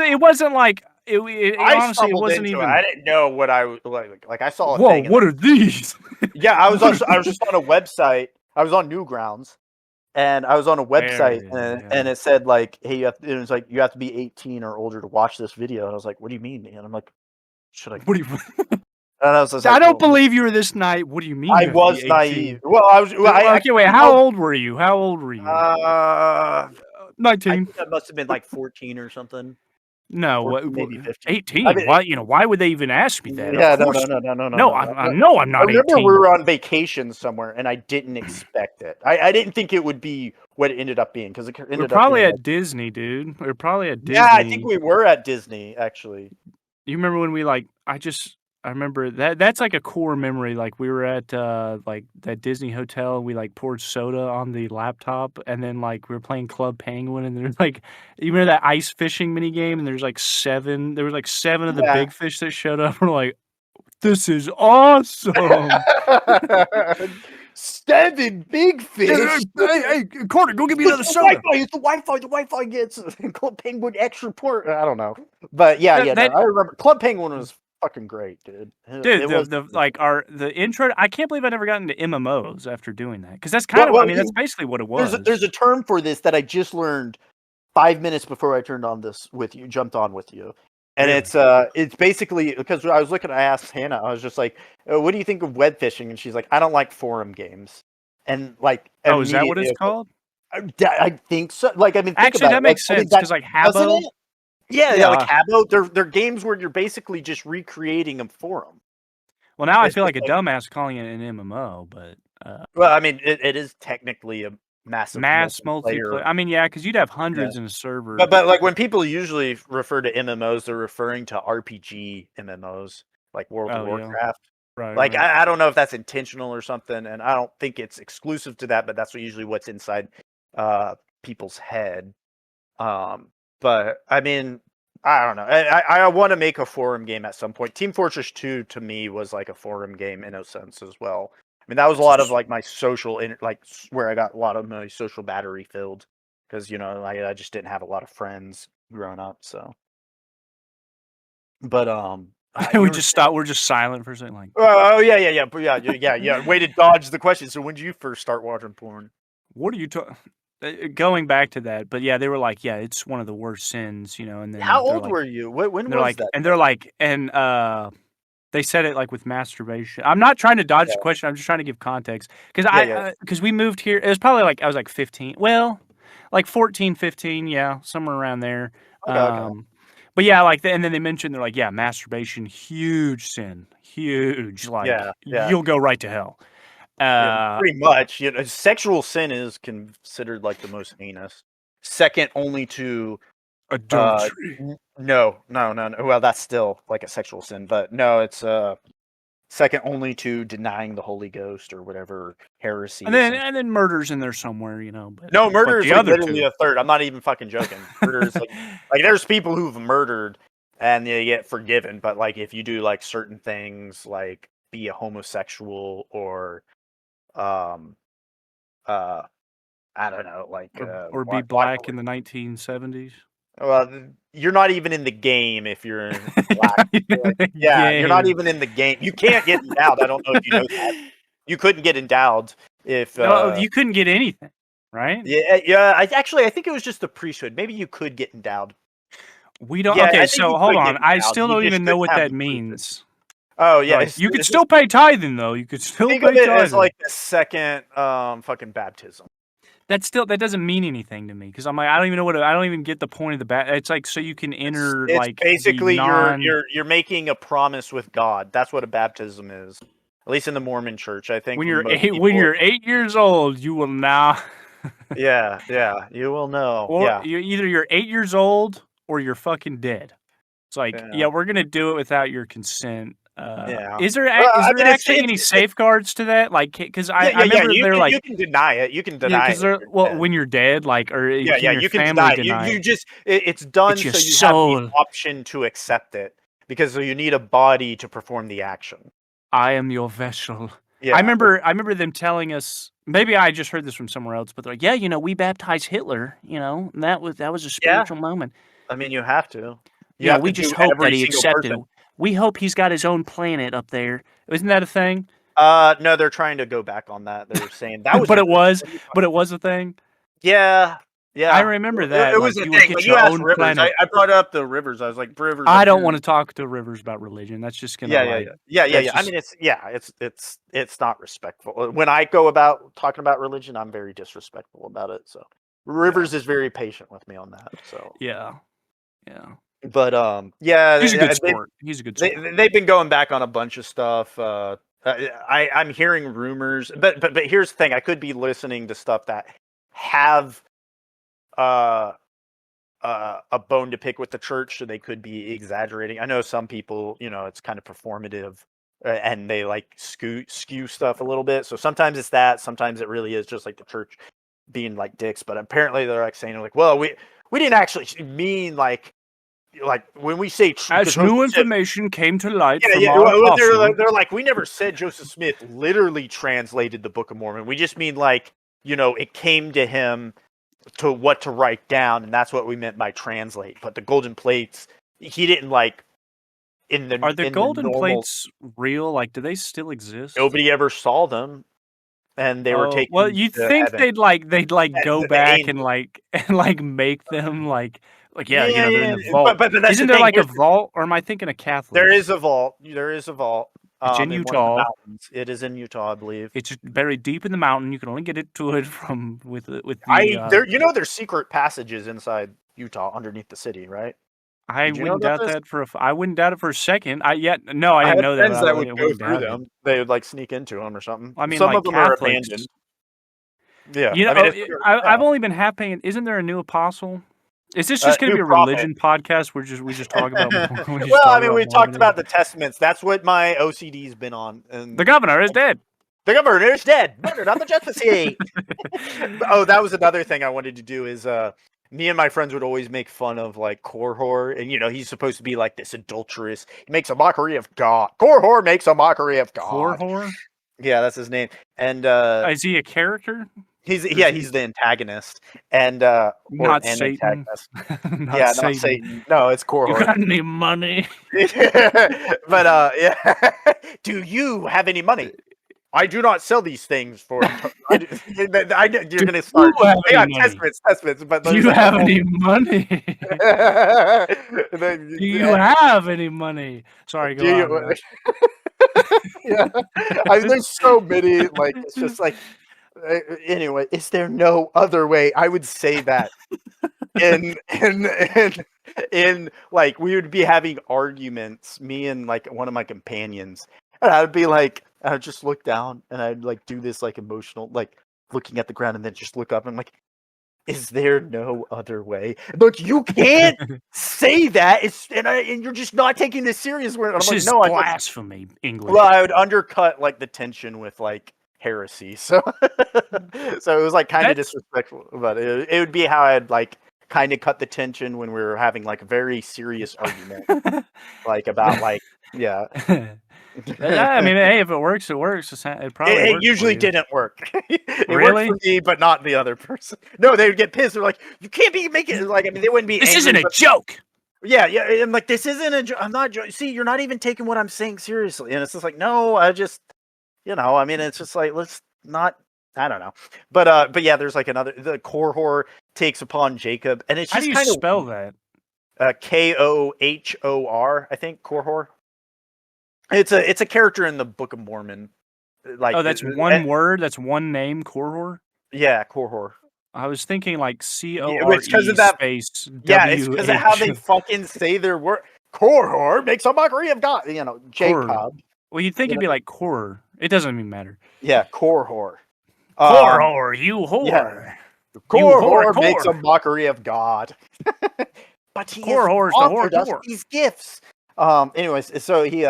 it wasn't like I honestly, it stumbled wasn't into it. I even. didn't know what I was like. I saw a Whoa, thing, and what are these? yeah, What I are was just on a website. I was on Newgrounds, and I was on a There website, it is. and Yeah. it said like, "Hey, it was like you have to be 18 or older to watch this video." And I was like, "What do you mean?" And I'm like, "Should I?" What do you? And I was just I like, don't "Well, believe you were this night. What do you mean I you have to be was naive." 18? Well, I was. Well, I Okay, wait. actually How know. old were you? How old were you? Uh, I 19. think I must have been like 14 or something. No, 14, maybe 15. I 18. mean, Why would they even ask me that? Of yeah, no, no, course. no, no, no, no, No, no, no. I know I'm I not remember we 18. were on vacation somewhere, and I didn't expect it. I didn't think it would be what it ended up being because it We're ended up probably being like, at Disney, dude. We're probably at yeah, I think Disney. we were at Disney actually. You remember when we I remember that's like a core memory. Like we were at like that Disney hotel and we like poured soda on the laptop and then like we were playing Club Penguin and there's like you remember that ice fishing mini game and there was like seven of the Yeah. big fish that showed up. We're like, this is awesome. 7 big fish. Hey, Carter, go get me It's another the soda. Wi-Fi. It's the Wi-Fi. The Wi-Fi gets Club Penguin extra port. I don't know, but yeah, That, yeah. No, that I remember Club Penguin was fucking great, dude. Dude, It was. the intro. I can't believe I never got into MMOs after doing that because that's kind Well, of. I well, mean, that's basically what it there's was. a term for this that I just learned 5 minutes before I turned on this with you, jumped on with you, and Really? it's basically because I was looking. I asked Hannah. I was just like, "What do you think of web fishing?" And she's like, "I don't like forum games." And like Oh, is that what immediately, it's called? I think so. Like, I mean, think Actually, about that it. Like, makes I mean, sense that because like doesn't Habbo. it? Yeah, yeah, like Yeah. Habbo. They're games where you're basically just recreating a forum. Well, now I It's feel just like a like, dumbass calling it an MMO, but well, I mean, it is technically a massive mass multiplayer. multiplayer. I mean, yeah, because you'd have Yeah. hundreds in a server. But like when people usually refer to MMOs, they're referring to RPG MMOs like World of Oh yeah, Warcraft. right, Like right. I don't know if that's intentional or something, and I don't think it's exclusive to that, but that's usually what's inside people's head. But I mean, I don't know. I want to make a forum game at some point. Team Fortress 2 to me was like a forum game in a sense as well. I mean, that was a lot of like my social, where I got a lot of my social battery filled because I just didn't have a lot of friends growing up. So, but you We were just saying, stop. We're just silent for a second. Like, oh yeah, yeah, yeah, but yeah. Way to dodge the question. So when did you first start watching porn? what are you talking? Going back to that, but yeah, they were like, yeah, it's one of the worst sins, and then How old were you? When they're was like, that? and they're like, and they said it like with masturbation. I'm not trying to dodge the Yeah, question. I'm just trying to give context because yeah, yeah. because we moved here. It was probably like I was like 15. Well, like 14, 15. Yeah, somewhere around there. Okay, okay. But yeah, and then they mentioned they're like, yeah, masturbation, huge sin, huge. Yeah, Like yeah. you'll go right to hell. Yeah, Uh, pretty much. Sexual sin is considered like the most heinous, second only to adultery. no, no, no, no. Well, that's still like a sexual sin, but no, it's second only to denying the Holy Ghost or whatever heresy And or then something. murder's in there somewhere, No, but murder is the like other literally two. a third. I'm not even fucking joking. Murder is like there's people who've murdered and they get forgiven, but like if you do like certain things, like be a homosexual or um uh I don't know, like or be why black in the 1970s. Well, you're not even in the game if you're black. Like, The yeah, you're not game. even in the game. You can't get endowed. I don't know if you know that. You couldn't get endowed if. No, you couldn't get anything, right? Yeah. I think it was just the priesthood. Maybe you could get endowed. We don't. Yeah, Okay, I think so you hold could on. get I endowed. still You don't just even know couldn't what have that the priesthood. means. Oh yeah, Like, you could still pay tithing though. You could still think pay of it tithing. as like the second fucking baptism. That doesn't mean anything to me because I'm like I don't even know I don't even get the point of the It's like so you can enter It's like basically the non. you're making a promise with God. That's what a baptism is. At least in the Mormon Church, I think. When most when people- you're 8 years old, you will now. yeah, you will know. Or Yeah, you're 8 years old or you're fucking dead. It's like Yeah. we're gonna do it without your consent. Yeah. Is there Well, I mean, actually any safeguards to that? Like, because I remember they're like you can deny it. You can yeah, deny because it. they're when you're dead, like or Yeah, can your you can family deny it. deny You it? just it's done It's your so you have soul. the option to accept it because you need a body to perform the action. I am your vessel. Yeah. I remember them telling us. Maybe I just heard this from somewhere else, but they're like, yeah, we baptized Hitler. And that was a spiritual moment. I mean, you have to. We just hope that he accepted. Person. We hope he's got his own planet up there. Isn't that a thing? No, they're trying to go back on that. They're saying that was, but it was a thing. Yeah. I remember that. It was like, a you thing. would get When your you asked own Rivers, planet. I brought up the Rivers. I was like, Rivers. I don't want to talk to Rivers about religion. That's just gonna Yeah. just- I mean, it's not respectful. When I go about talking about religion, I'm very disrespectful about it. So Rivers is very patient with me on that. So yeah. But yeah, He's a good sport. He's a good sport. They've been going back on a bunch of stuff. I'm hearing rumors, but here's the thing: I could be listening to stuff that have a bone to pick with the church, so they could be exaggerating. I know some people, it's kind of performative, and they like skew stuff a little bit. So sometimes it's that, sometimes it really is just like the church being like dicks. But apparently they're like saying like, well, we didn't actually mean like when we say as new information came to light from they're like, we never said Joseph Smith literally translated the Book of Mormon. We just mean like, it came to him to what to write down, and that's what we meant by translate. But the golden plates, he didn't like Are the golden plates real? Like, do they still exist? Nobody ever saw them, and they were taken. Well, you'd think heaven. they'd go back and make them like they're in the vault. But that's Isn't the there thing. like a vault, or am I thinking of Catholic? There is a vault. It's in Utah. It is in Utah, I believe. It's buried deep in the mountain. You can only get to it from with the. There's secret passages inside Utah underneath the city, right? I wouldn't doubt that I wouldn't doubt it for a second. I didn't know that. Friends that would go through them. They would like sneak into them or something. I mean, some like of them Catholics, are abandoned. Yeah, I've only been half paying. Isn't there a new apostle? Is this just going to be a religion podcast? We just talk about. We talked about the testaments. That's what my OCD's been on. And the governor is dead. The governor is dead. Murdered on the justice seat. Oh, that was another thing I wanted to do. Is me and my friends would always make fun of like Korhor, and he's supposed to be like this adulterous. He makes a mockery of God. Korhor makes a mockery of God. Korhor? Yeah, that's his name. And is he a character? He's the antagonist, and not Satan. Not Satan. No, it's Korhor. You got any money? But yeah. Do you have any money? I do not sell these things for. You're going to start. Testaments, but do you have any money? Do you have any money? Sorry, go on. Yeah, I mean, there's so many. Like, it's just like. Anyway, is there no other way? I would say that. in like we would be having arguments, me and like one of my companions, and I would be like. I would just look down and I'd like do this like emotional, like looking at the ground and then just look up and like, is there no other way? Look, you can't say that. And you're just not taking this serious. I'm this like, is no, blasphemy, English. Well, I would undercut like the tension with like heresy. So, so it was like kind of disrespectful, but it would be how I'd like kind of cut the tension when we were having like a very serious argument, like about like, yeah. I mean, hey, if it works, it works. It probably It worked for usually you. didn't work. It worked Really? for me, but not the other person. No, they would get pissed. They're like, "You can't be making it." Like, I mean, they wouldn't be This angry, isn't a but joke. yeah, yeah. I'm like, this isn't a. I'm not. See, you're not even taking what I'm saying seriously. And it's just like, no, I just, I mean, it's just like, let's not. I don't know, but yeah, there's like the core horror takes upon Jacob, and it's How do just you kind spell that? of Kohor, I think, core horror. It's a character in the Book of Mormon, like Oh, that's one word. That's one name. Korhor. yeah, core horror. I was thinking like Yeah, it's because CORE of that. space Yeah, it's because of how WH. they fucking say their word. Korhor makes a mockery of God. Korhor. Jacob. Well, you'd think it'd be like Korhor. It doesn't even matter. Yeah, Korhor. Whore, you whore. Yeah, You Korhor whore, makes a core. mockery of God. But he has Korhor's the offered us whore. these gifts. Anyways, so he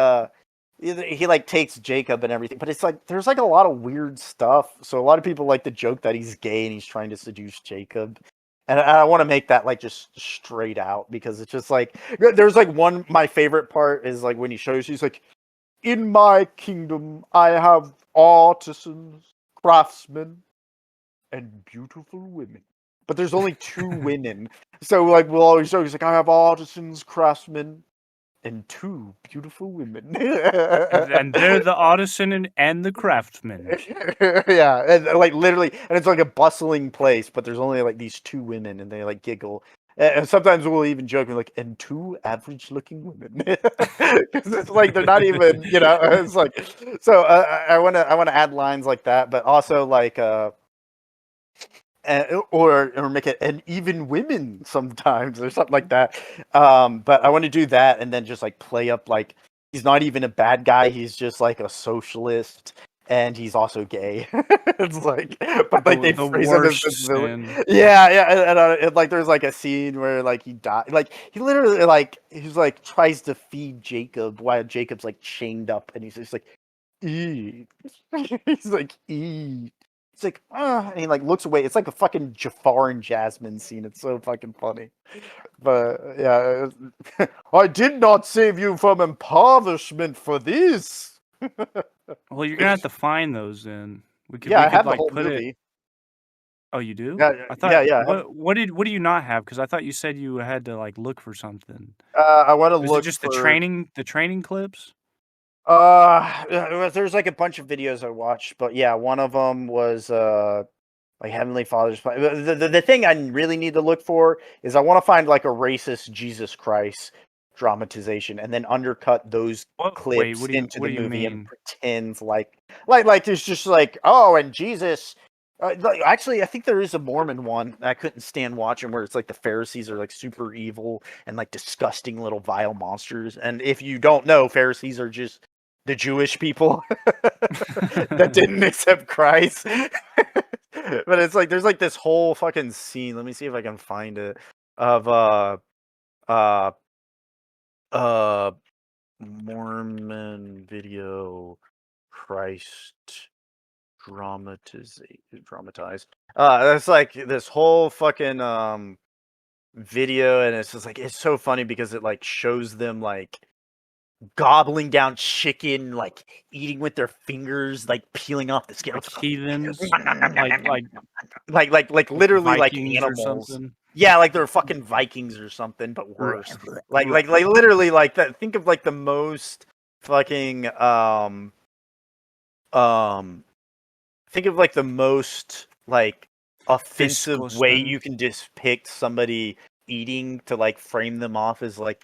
like takes Jacob and everything, but it's like there's like a lot of weird stuff. So a lot of people like to joke that he's gay and he's trying to seduce Jacob. And I want to make that like just straight out because it's just like there's like my favorite part is like when he shows he's like, in my kingdom I have artisans, craftsmen, and beautiful women. But there's only 2 women. So like we'll always show he's like, I have artisans, craftsmen, and 2 beautiful women. And they're the artisan and the craftsman. Yeah, and like literally, and it's like a bustling place, but there's only like these 2 women, and they like giggle. And sometimes we'll even joke like, and 2 average-looking women, because it's like they're not even, It's like, so I want to add lines like that, but also like or make it and even women sometimes or something like that. But I want to do that and then just like play up like he's not even a bad guy, he's just like a socialist and he's also gay. It's like, but like they The phrase him as worst this villain. sin. Yeah, yeah, and like there's like a scene where like he died, like he literally like he's like tries to feed Jacob while Jacob's like chained up, and he's just like, eat. He's like, eat. It's like, and he like looks away. It's like a fucking Jafar and Jasmine scene. It's so fucking funny. But yeah, I did not save you from impoverishment for this. Well, you're gonna have to find those then. We Yeah, I could have the like whole put it. movie. Oh, you do? Yeah, I thought. yeah. I have, What do you not have? Because I thought you said you had to like look for something. I want to Was it look just for the training clips? there's like a bunch of videos I watched, but yeah, one of them was like Heavenly Father's plan. The thing I really need to look for is I want to find like a racist Jesus Christ dramatization and then undercut those Wait, clips into what the do you movie and mean? pretend like there's just like, oh, and Jesus. Like, actually, I think there is a Mormon one I couldn't stand watching where it's like the Pharisees are like super evil and like disgusting little vile monsters. And if you don't know, Pharisees are just the Jewish people that didn't accept Christ. But it's like there's like this whole fucking scene. Let me see if I can find it of uh Mormon video Christ dramatized. That's like this whole fucking video, and it's just like it's so funny because it like shows them like gobbling down chicken, like eating with their fingers, like peeling off the skin. Like heathens, like literally like Vikings or animals. something. Yeah, like they're fucking Vikings or something, but worse. Like literally like that. Think of like the most fucking think of like the most like offensive way Disgusting. you can depict somebody eating to like frame them off as like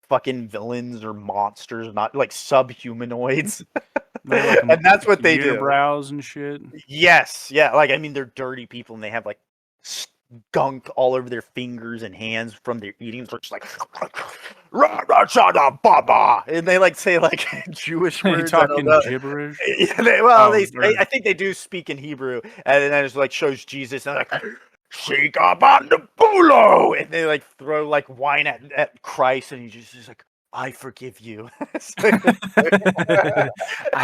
fucking villains or monsters, not like subhumanoids. Like And that's what they do. unibrows and shit. Yes, yeah. Like I mean, they're dirty people, and they have like skunk all over their fingers and hands from their eating. So it's like, and they like say like Jewish They words. I don't talking know. gibberish. Yeah, I think they do speak in Hebrew, and then it like shows Jesus and like. Shake up on the bulo, and they like throw like wine at Christ, and he's like, I forgive you. I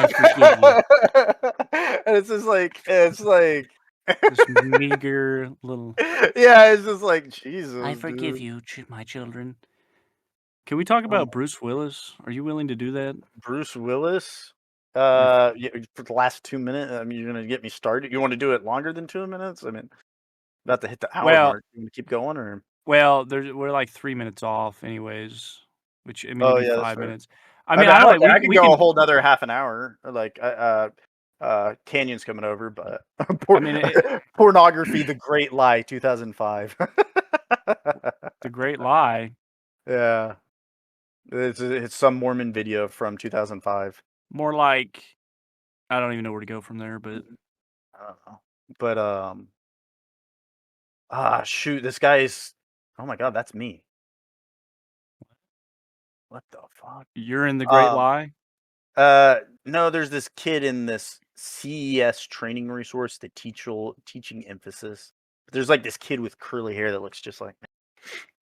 forgive you. And it's just like This meager little. yeah, it's just like Jesus. I forgive dude. you, my children. Can we talk Oh about Bruce Willis? Are you willing to do that? Bruce Willis. Your Yeah, for the last 2 minutes. I mean, you're gonna get me started. You want to do it longer than 2 minutes? I mean, about to hit the hour Well, mark. You want to keep going, or? we're like 3 minutes off anyways, which, I mean, it'd Oh be yeah, that's 5 fair. minutes. I I mean, mean, I don't like I could we go a can whole another half an hour. Like, Canyon's coming over, but I mean, pornography, the Great Lie, 2005. it's a great lie. Yeah, it's some Mormon video from 2005. More like I don't even know where to go from there, but I don't know, but shoot, this guy's. Oh my god, that's me. What the fuck? you're in the great Um, lie? no, there's this kid in this CES training resource, the teaching emphasis. There's like this kid with curly hair that looks just like me.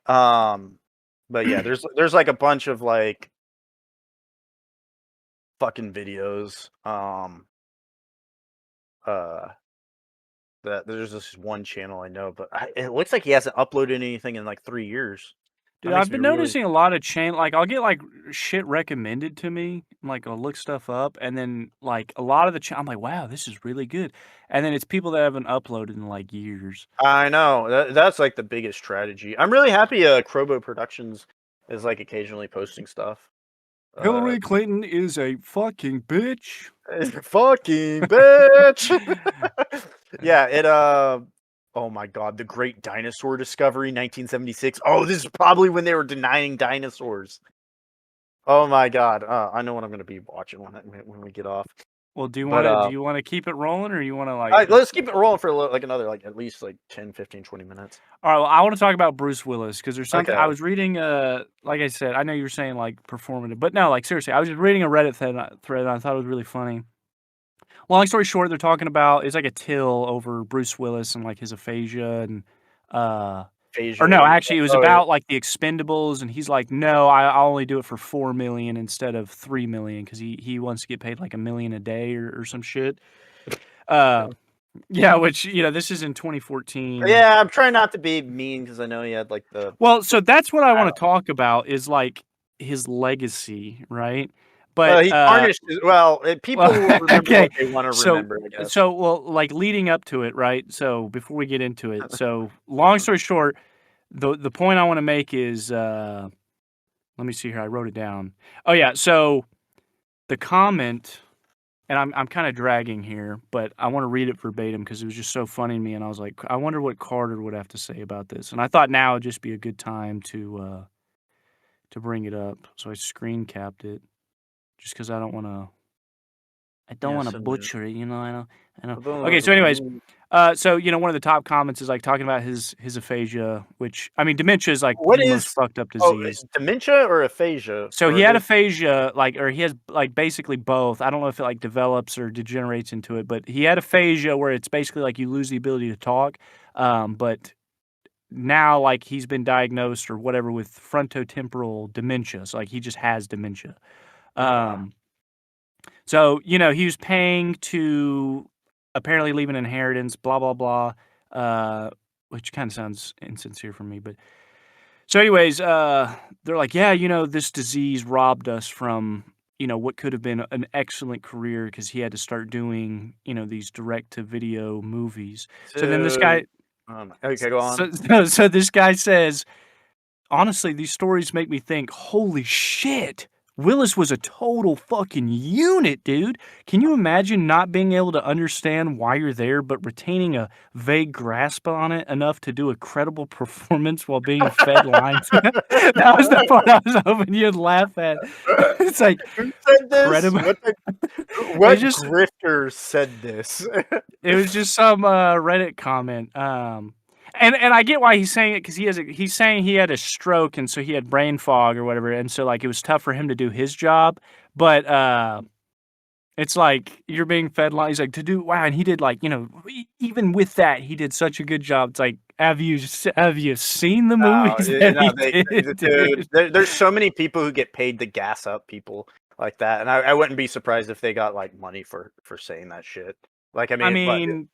But yeah, there's like a bunch of like fucking videos. That there's this one channel I know, but it looks like he hasn't uploaded anything in like 3 years. That Dude, makes I've me been really. noticing a lot of like I'll get like shit recommended to me, like I'll look stuff up, and then like a lot of the I'm like, wow, this is really good, and then it's people that haven't uploaded in like years. I know that's like the biggest strategy. I'm really happy. Crobo Productions is like occasionally posting stuff. Hillary Clinton is a fucking bitch. Fucking bitch. Yeah, oh my god, the Great Dinosaur Discovery, 1976. Oh, this is probably when they were denying dinosaurs. Oh my god. I know what I'm gonna be watching when we get off. Well, do But you want to keep it rolling, or you want to like? let's keep it rolling for like another like at least like 10, 15, 20 minutes. All right, well, I want to talk about Bruce Willis because there's something Okay. I was reading. Like I said, I know you were saying like performative, but no, like seriously, I was just reading a Reddit thread and I thought it was really funny. Long story short, they're talking about it's like a till over Bruce Willis and like his aphasia and or no, Phasia. actually it was Oh yeah. about like the Expendables and he's like, no, I'll only do it for 4 million instead of 3 million because he wants to get paid like $1 million a day or some shit. Yeah, which this is in 2014. Yeah, I'm trying not to be mean because I know he had like the. Well, so that's what I want to talk about is like his legacy, right? But He tarnished. People will remember okay, what they want to remember. I guess. well, like leading up to it, right? So before we get into it, so long story short, the point I want to make is, let me see here. I wrote it down. Oh yeah, so the comment, and I'm kind of dragging here, but I want to read it verbatim because it was just so funny to me, and I was like, I wonder what Carter would have to say about this, and I thought now would just be a good time to bring it up. So I screen capped it just because I don't want to butcher it, I know. Okay, so anyways, so one of the top comments is like talking about his aphasia, which I mean dementia is like What the most is fucked up disease. dementia or aphasia? So Or he had those- aphasia, like, or he has like basically both. I don't know if it like develops or degenerates into it, but he had aphasia where it's basically like you lose the ability to talk. But now like he's been diagnosed or whatever with frontotemporal dementia. So like he just has dementia. So, he was paying to apparently leave an inheritance, blah, blah, blah, which kind of sounds insincere from me. But so, anyways, they're like, yeah, this disease robbed us from, what could have been an excellent career because he had to start doing, these direct to video movies. So then this guy, okay, go on. so this guy says, honestly, these stories make me think, holy shit, Willis was a total fucking unit, dude. Can you imagine not being able to understand why you're there, but retaining a vague grasp on it enough to do a credible performance while being fed lines? That was the part I was hoping you'd laugh at. It's like, Who said this? credible. What just- grifter said this? It was just some Reddit comment. And I get why he's saying it because he's saying he had a stroke and so he had brain fog or whatever, and so like it was tough for him to do his job. But it's like you're being fed lines. He's like and he did like even with that he did such a good job. It's like have you seen the movies that he did? There's so many people who get paid to gas up people like that, and I wouldn't be surprised if they got like money for saying that shit. Like I mean,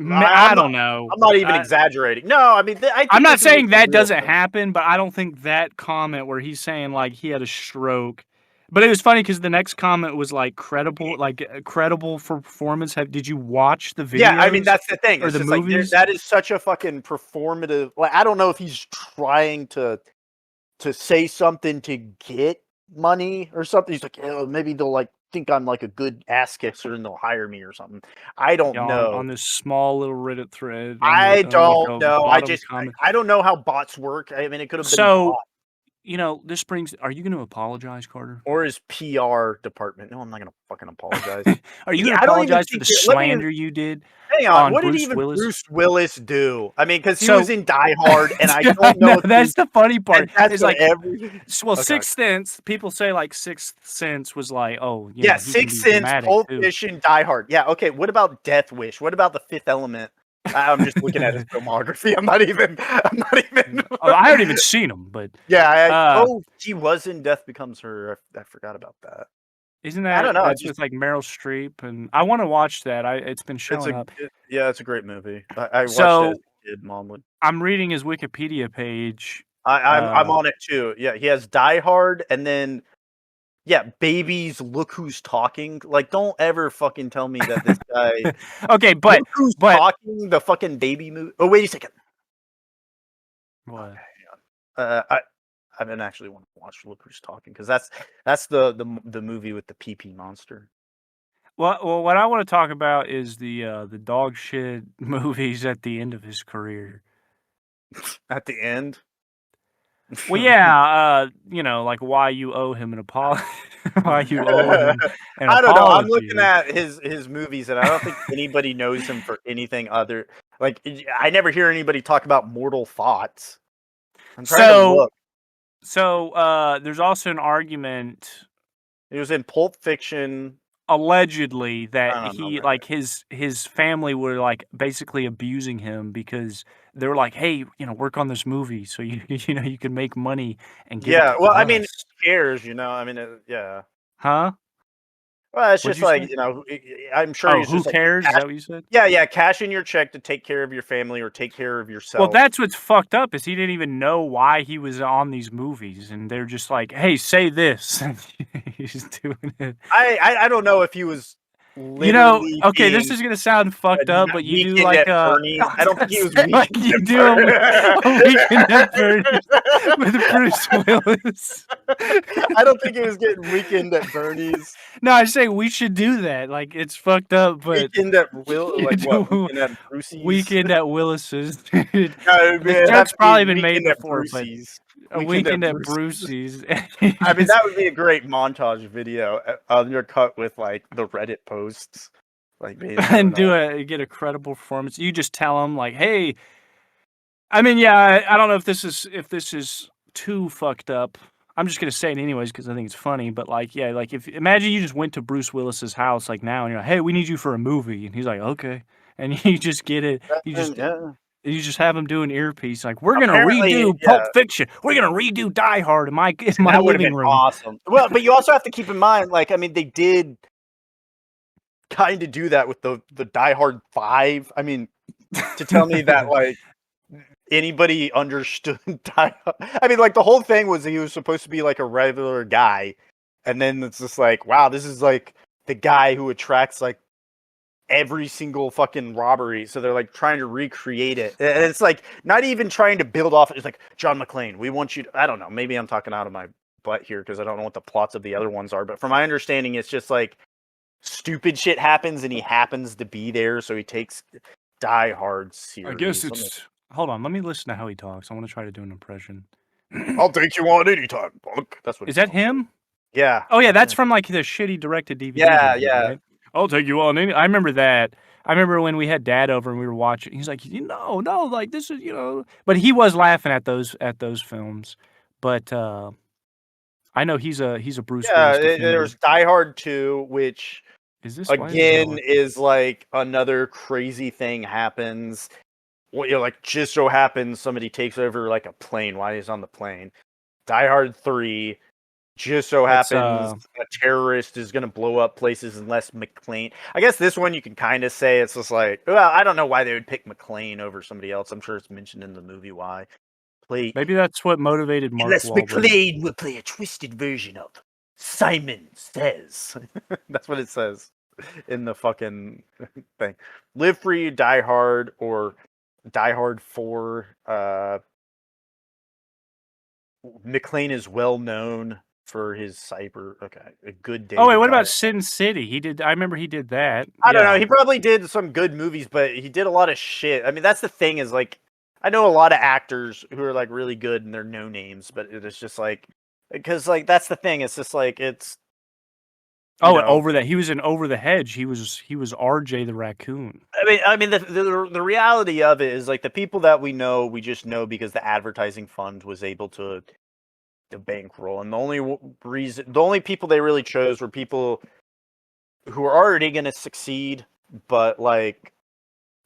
I don't know. I'm not even exaggerating. No, I mean, I think I'm not this is saying a that real doesn't thing. happen, but I don't think that comment where he's saying like he had a stroke. But it was funny because the next comment was like credible for performance. Did you watch the videos? Yeah, I mean that's the thing. Or It's the just like movies? that is such a fucking performative. Like I don't know if he's trying to say something to get money or something. He's like, oh, maybe they'll like think I'm like a good ass kisser and they'll hire me or something. I don't know. On this small little Reddit thread. I Like don't a know. bottom comment. I don't know how bots work. I mean, it could have been So, bot this brings. Are you going to apologize, Carter? or his PR department. No, I'm not gonna fucking apologize. Are you going to I don't even apologize for think. the Let me slander you did hang on. on What did Bruce even Willis? Bruce Willis do? I mean, because he So- was in Die Hard, and I I don't know. know, that's the funny part. And that's It's what like, Okay. Sixth Sense. People say like Sixth Sense was like, oh, Yeah, he can Sixth be Sense, dramatic Pulp too. Fiction, Die Hard. Yeah, okay. What about Death Wish? What about The Fifth Element? I'm just looking at his filmography. I'm not even. Oh, I haven't even seen him, but Yeah. He was in Death Becomes Her. I forgot about that. isn't I don't know. that's with like Meryl Streep? And I want to watch that. It's been It's showing up. it's a great movie. I watched it So as a kid. Mom would. I'm reading his Wikipedia page. I'm on it too. Yeah, he has Die Hard, and then Babies. Look Who's Talking. Like, don't ever fucking tell me that this guy. Okay, but Look Who's Talking. The fucking baby movie. Oh wait a second. What? I didn't actually want to watch Look Who's Talking because that's the movie with the PP monster. Well, what I want to talk about is the dog shit movies at the end of his career. At the end. Well, yeah, like why you owe him an apology. Why you owe him an apology. I don't know. I'm looking at his movies, and I don't think anybody knows him for anything other. Like, I never hear anybody talk about Mortal Thoughts. I'm trying to look. So, there's also an argument. He was in Pulp Fiction. Allegedly, that he like his family were like basically abusing him because they were like, hey, work on this movie so you you can make money and give it to Well, us. I mean, who cares? I mean, yeah. Huh? Well, it's What'd just you like say? I'm sure he's who just cares? Like, Is that what you said? Yeah, cash in your check to take care of your family or take care of yourself. Well, that's what's fucked up is he didn't even know why he was on these movies, and they're just like, "Hey, say this." He's doing it. I don't know if he was. Literally Okay, this is gonna sound fucked up, but you do like I don't think he was like you do a Weekend at Bernie's with Bruce Willis. I don't think he was getting Weekend at Bernie's. No, I say we should do that. Like it's fucked up, but Weekend at Weekend at Brucey's. Weekend at Willis's. No, The joke's probably been made before, but a Weekend at Brucey's. Brucey's. I mean, that would be a great montage video undercut with like the Reddit posts, like and get a credible performance. You just tell them like, hey. I mean, yeah, I don't know if this is too fucked up. I'm just gonna say it anyways because I think it's funny. But like, yeah, like if imagine you just went to Bruce Willis's house like now and you're like, hey, we need you for a movie, and he's like, okay, and you just get it. You just have him do an earpiece like we're gonna redo Pulp Fiction. We're gonna redo Die Hard in my living room. Awesome. Well, but you also have to keep in mind, like, I mean, they did kind of do that with the Die Hard 5. I mean, to tell me that like anybody understood Die Hard. I mean, like the whole thing was he was supposed to be like a regular guy, and then it's just like, wow, this is like the guy who attracts like every single fucking robbery. So they're like trying to recreate it, and it's like not even trying to build off. It's like John McClane, we want you to, I don't know, maybe I'm talking out of my butt here because I don't know what the plots of the other ones are, but from my understanding, it's just like stupid shit happens and he happens to be there, so he takes Die Hard serious. I guess it's. Hold on, let me listen to how he talks. I want to try to do an impression. I'll take you on anytime, punk. That's what. Is that him? Like. Yeah. Oh yeah, that's from like the shitty directed DVD. Yeah. Right? I'll take you on any. I remember that. I remember when we had Dad over and we were watching. He's like, no, like this is, But he was laughing at those films. But I know he's a Bruce Willis defender. There's Die Hard 2, which is this again is like another crazy thing happens. Well, like just so happens somebody takes over like a plane while he's on the plane. Die Hard 3, just so That's, happens a terrorist is going to blow up places unless McLean. I guess this one you can kind of say it's just like, well, I don't know why they would pick McLean over somebody else. I'm sure it's mentioned in the movie why. Maybe that's what motivated Mark Unless Wahlberg. McLean will play a twisted version of Simon Says. That's what it says in the fucking thing. Live Free, Die Hard, or Die Hard 4. McLean is well known for his cyber. Okay, a good day. Oh wait, what about Sin City? He did. I remember he did that. I don't know. He probably did some good movies, but he did a lot of shit. I mean, that's the thing is like, I know a lot of actors who are like really good and they're no names, but it's just like, because like that's the thing. It's just like it's. Over that he was in Over the Hedge. He was RJ the raccoon. I mean, the reality of it is like the people that we know, we just know because the advertising fund was able to bankroll, and the only people they really chose were people who are already going to succeed, but like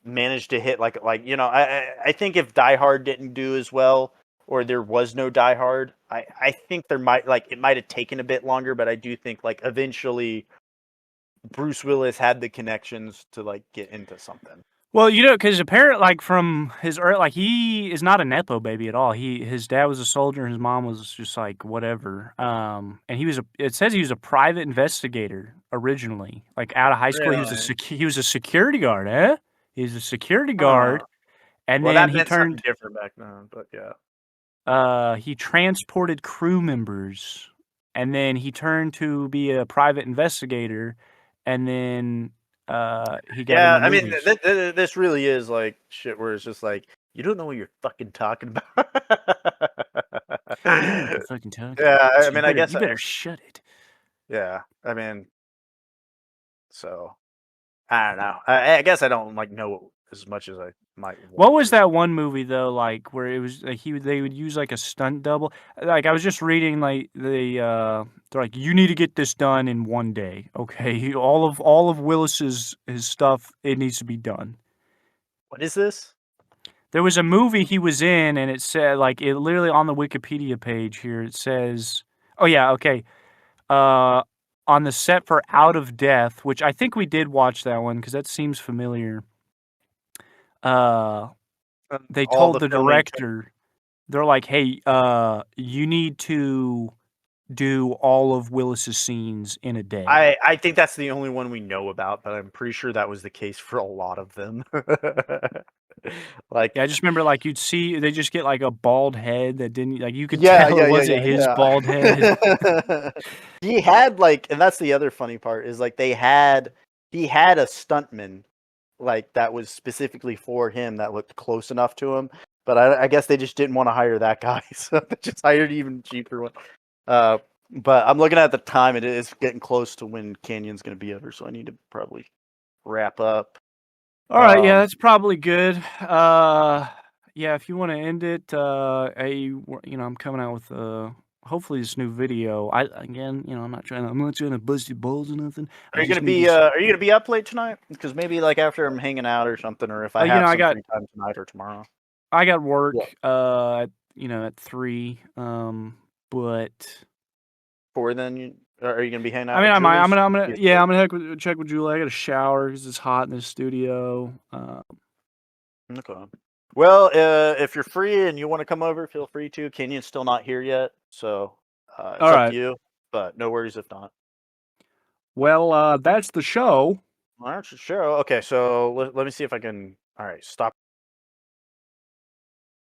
managed to hit like I think if Die Hard didn't do as well, or there was no Die Hard, I think it might have taken a bit longer, but I do think like eventually Bruce Willis had the connections to like get into something. Well, because apparently, like from his he is not a nepo baby at all. His dad was a soldier, and his mom was just like whatever. And it says he was a private investigator originally, like out of high school. Really? He was a security guard, eh? He was a security guard, and well, then that he meant turned something different back then, but yeah. He transported crew members, and then he turned to be a private investigator, and then he got Yeah, into I mean, movies. this really is like shit where it's just like you don't know what you're fucking talking about. You don't know what you're fucking talking Yeah, about, I so mean, I guess you better shut it. Yeah, I mean, so I don't know. I guess I don't like know as much as I might want. What was that one movie though? Like where it was like they would use like a stunt double. Like I was just reading like they're like you need to get this done in one day. Okay, all of Willis's his stuff it needs to be done. What is this? There was a movie he was in, and it said like it literally on the Wikipedia page here. It says, "Oh yeah, okay." On the set for Out of Death, which I think we did watch that one because that seems familiar. They told the director, they're like, "Hey, you need to do all of Willis's scenes in a day." I think that's the only one we know about, but I'm pretty sure that was the case for a lot of them. Like, yeah, I just remember like you'd see they just get like a bald head that didn't like you could tell it wasn't his bald head. He had like, and that's the other funny part is like he had a stuntman like that was specifically for him that looked close enough to him, but I guess they just didn't want to hire that guy, so they just hired even cheaper one. But I'm looking at the time; it is getting close to when Canyon's going to be over, so I need to probably wrap up. All right, yeah, that's probably good. Yeah, if you want to end it, I'm coming out with hopefully this new video. I'm not trying to bust your balls or nothing. Are you gonna be up late tonight? Because maybe like after I'm hanging out or something, or if I have some free time tonight or tomorrow. I got work at 3. But 4 then are you gonna be hanging out? I mean, I'm gonna check with Julie. I got a shower because it's hot in this studio. Okay. Well, if you're free and you want to come over, feel free to. Kenyon's still not here yet, so it's up to you. But no worries if not. Well, that's the show. All right, sure. Okay, so let me see if I can. All right, stop.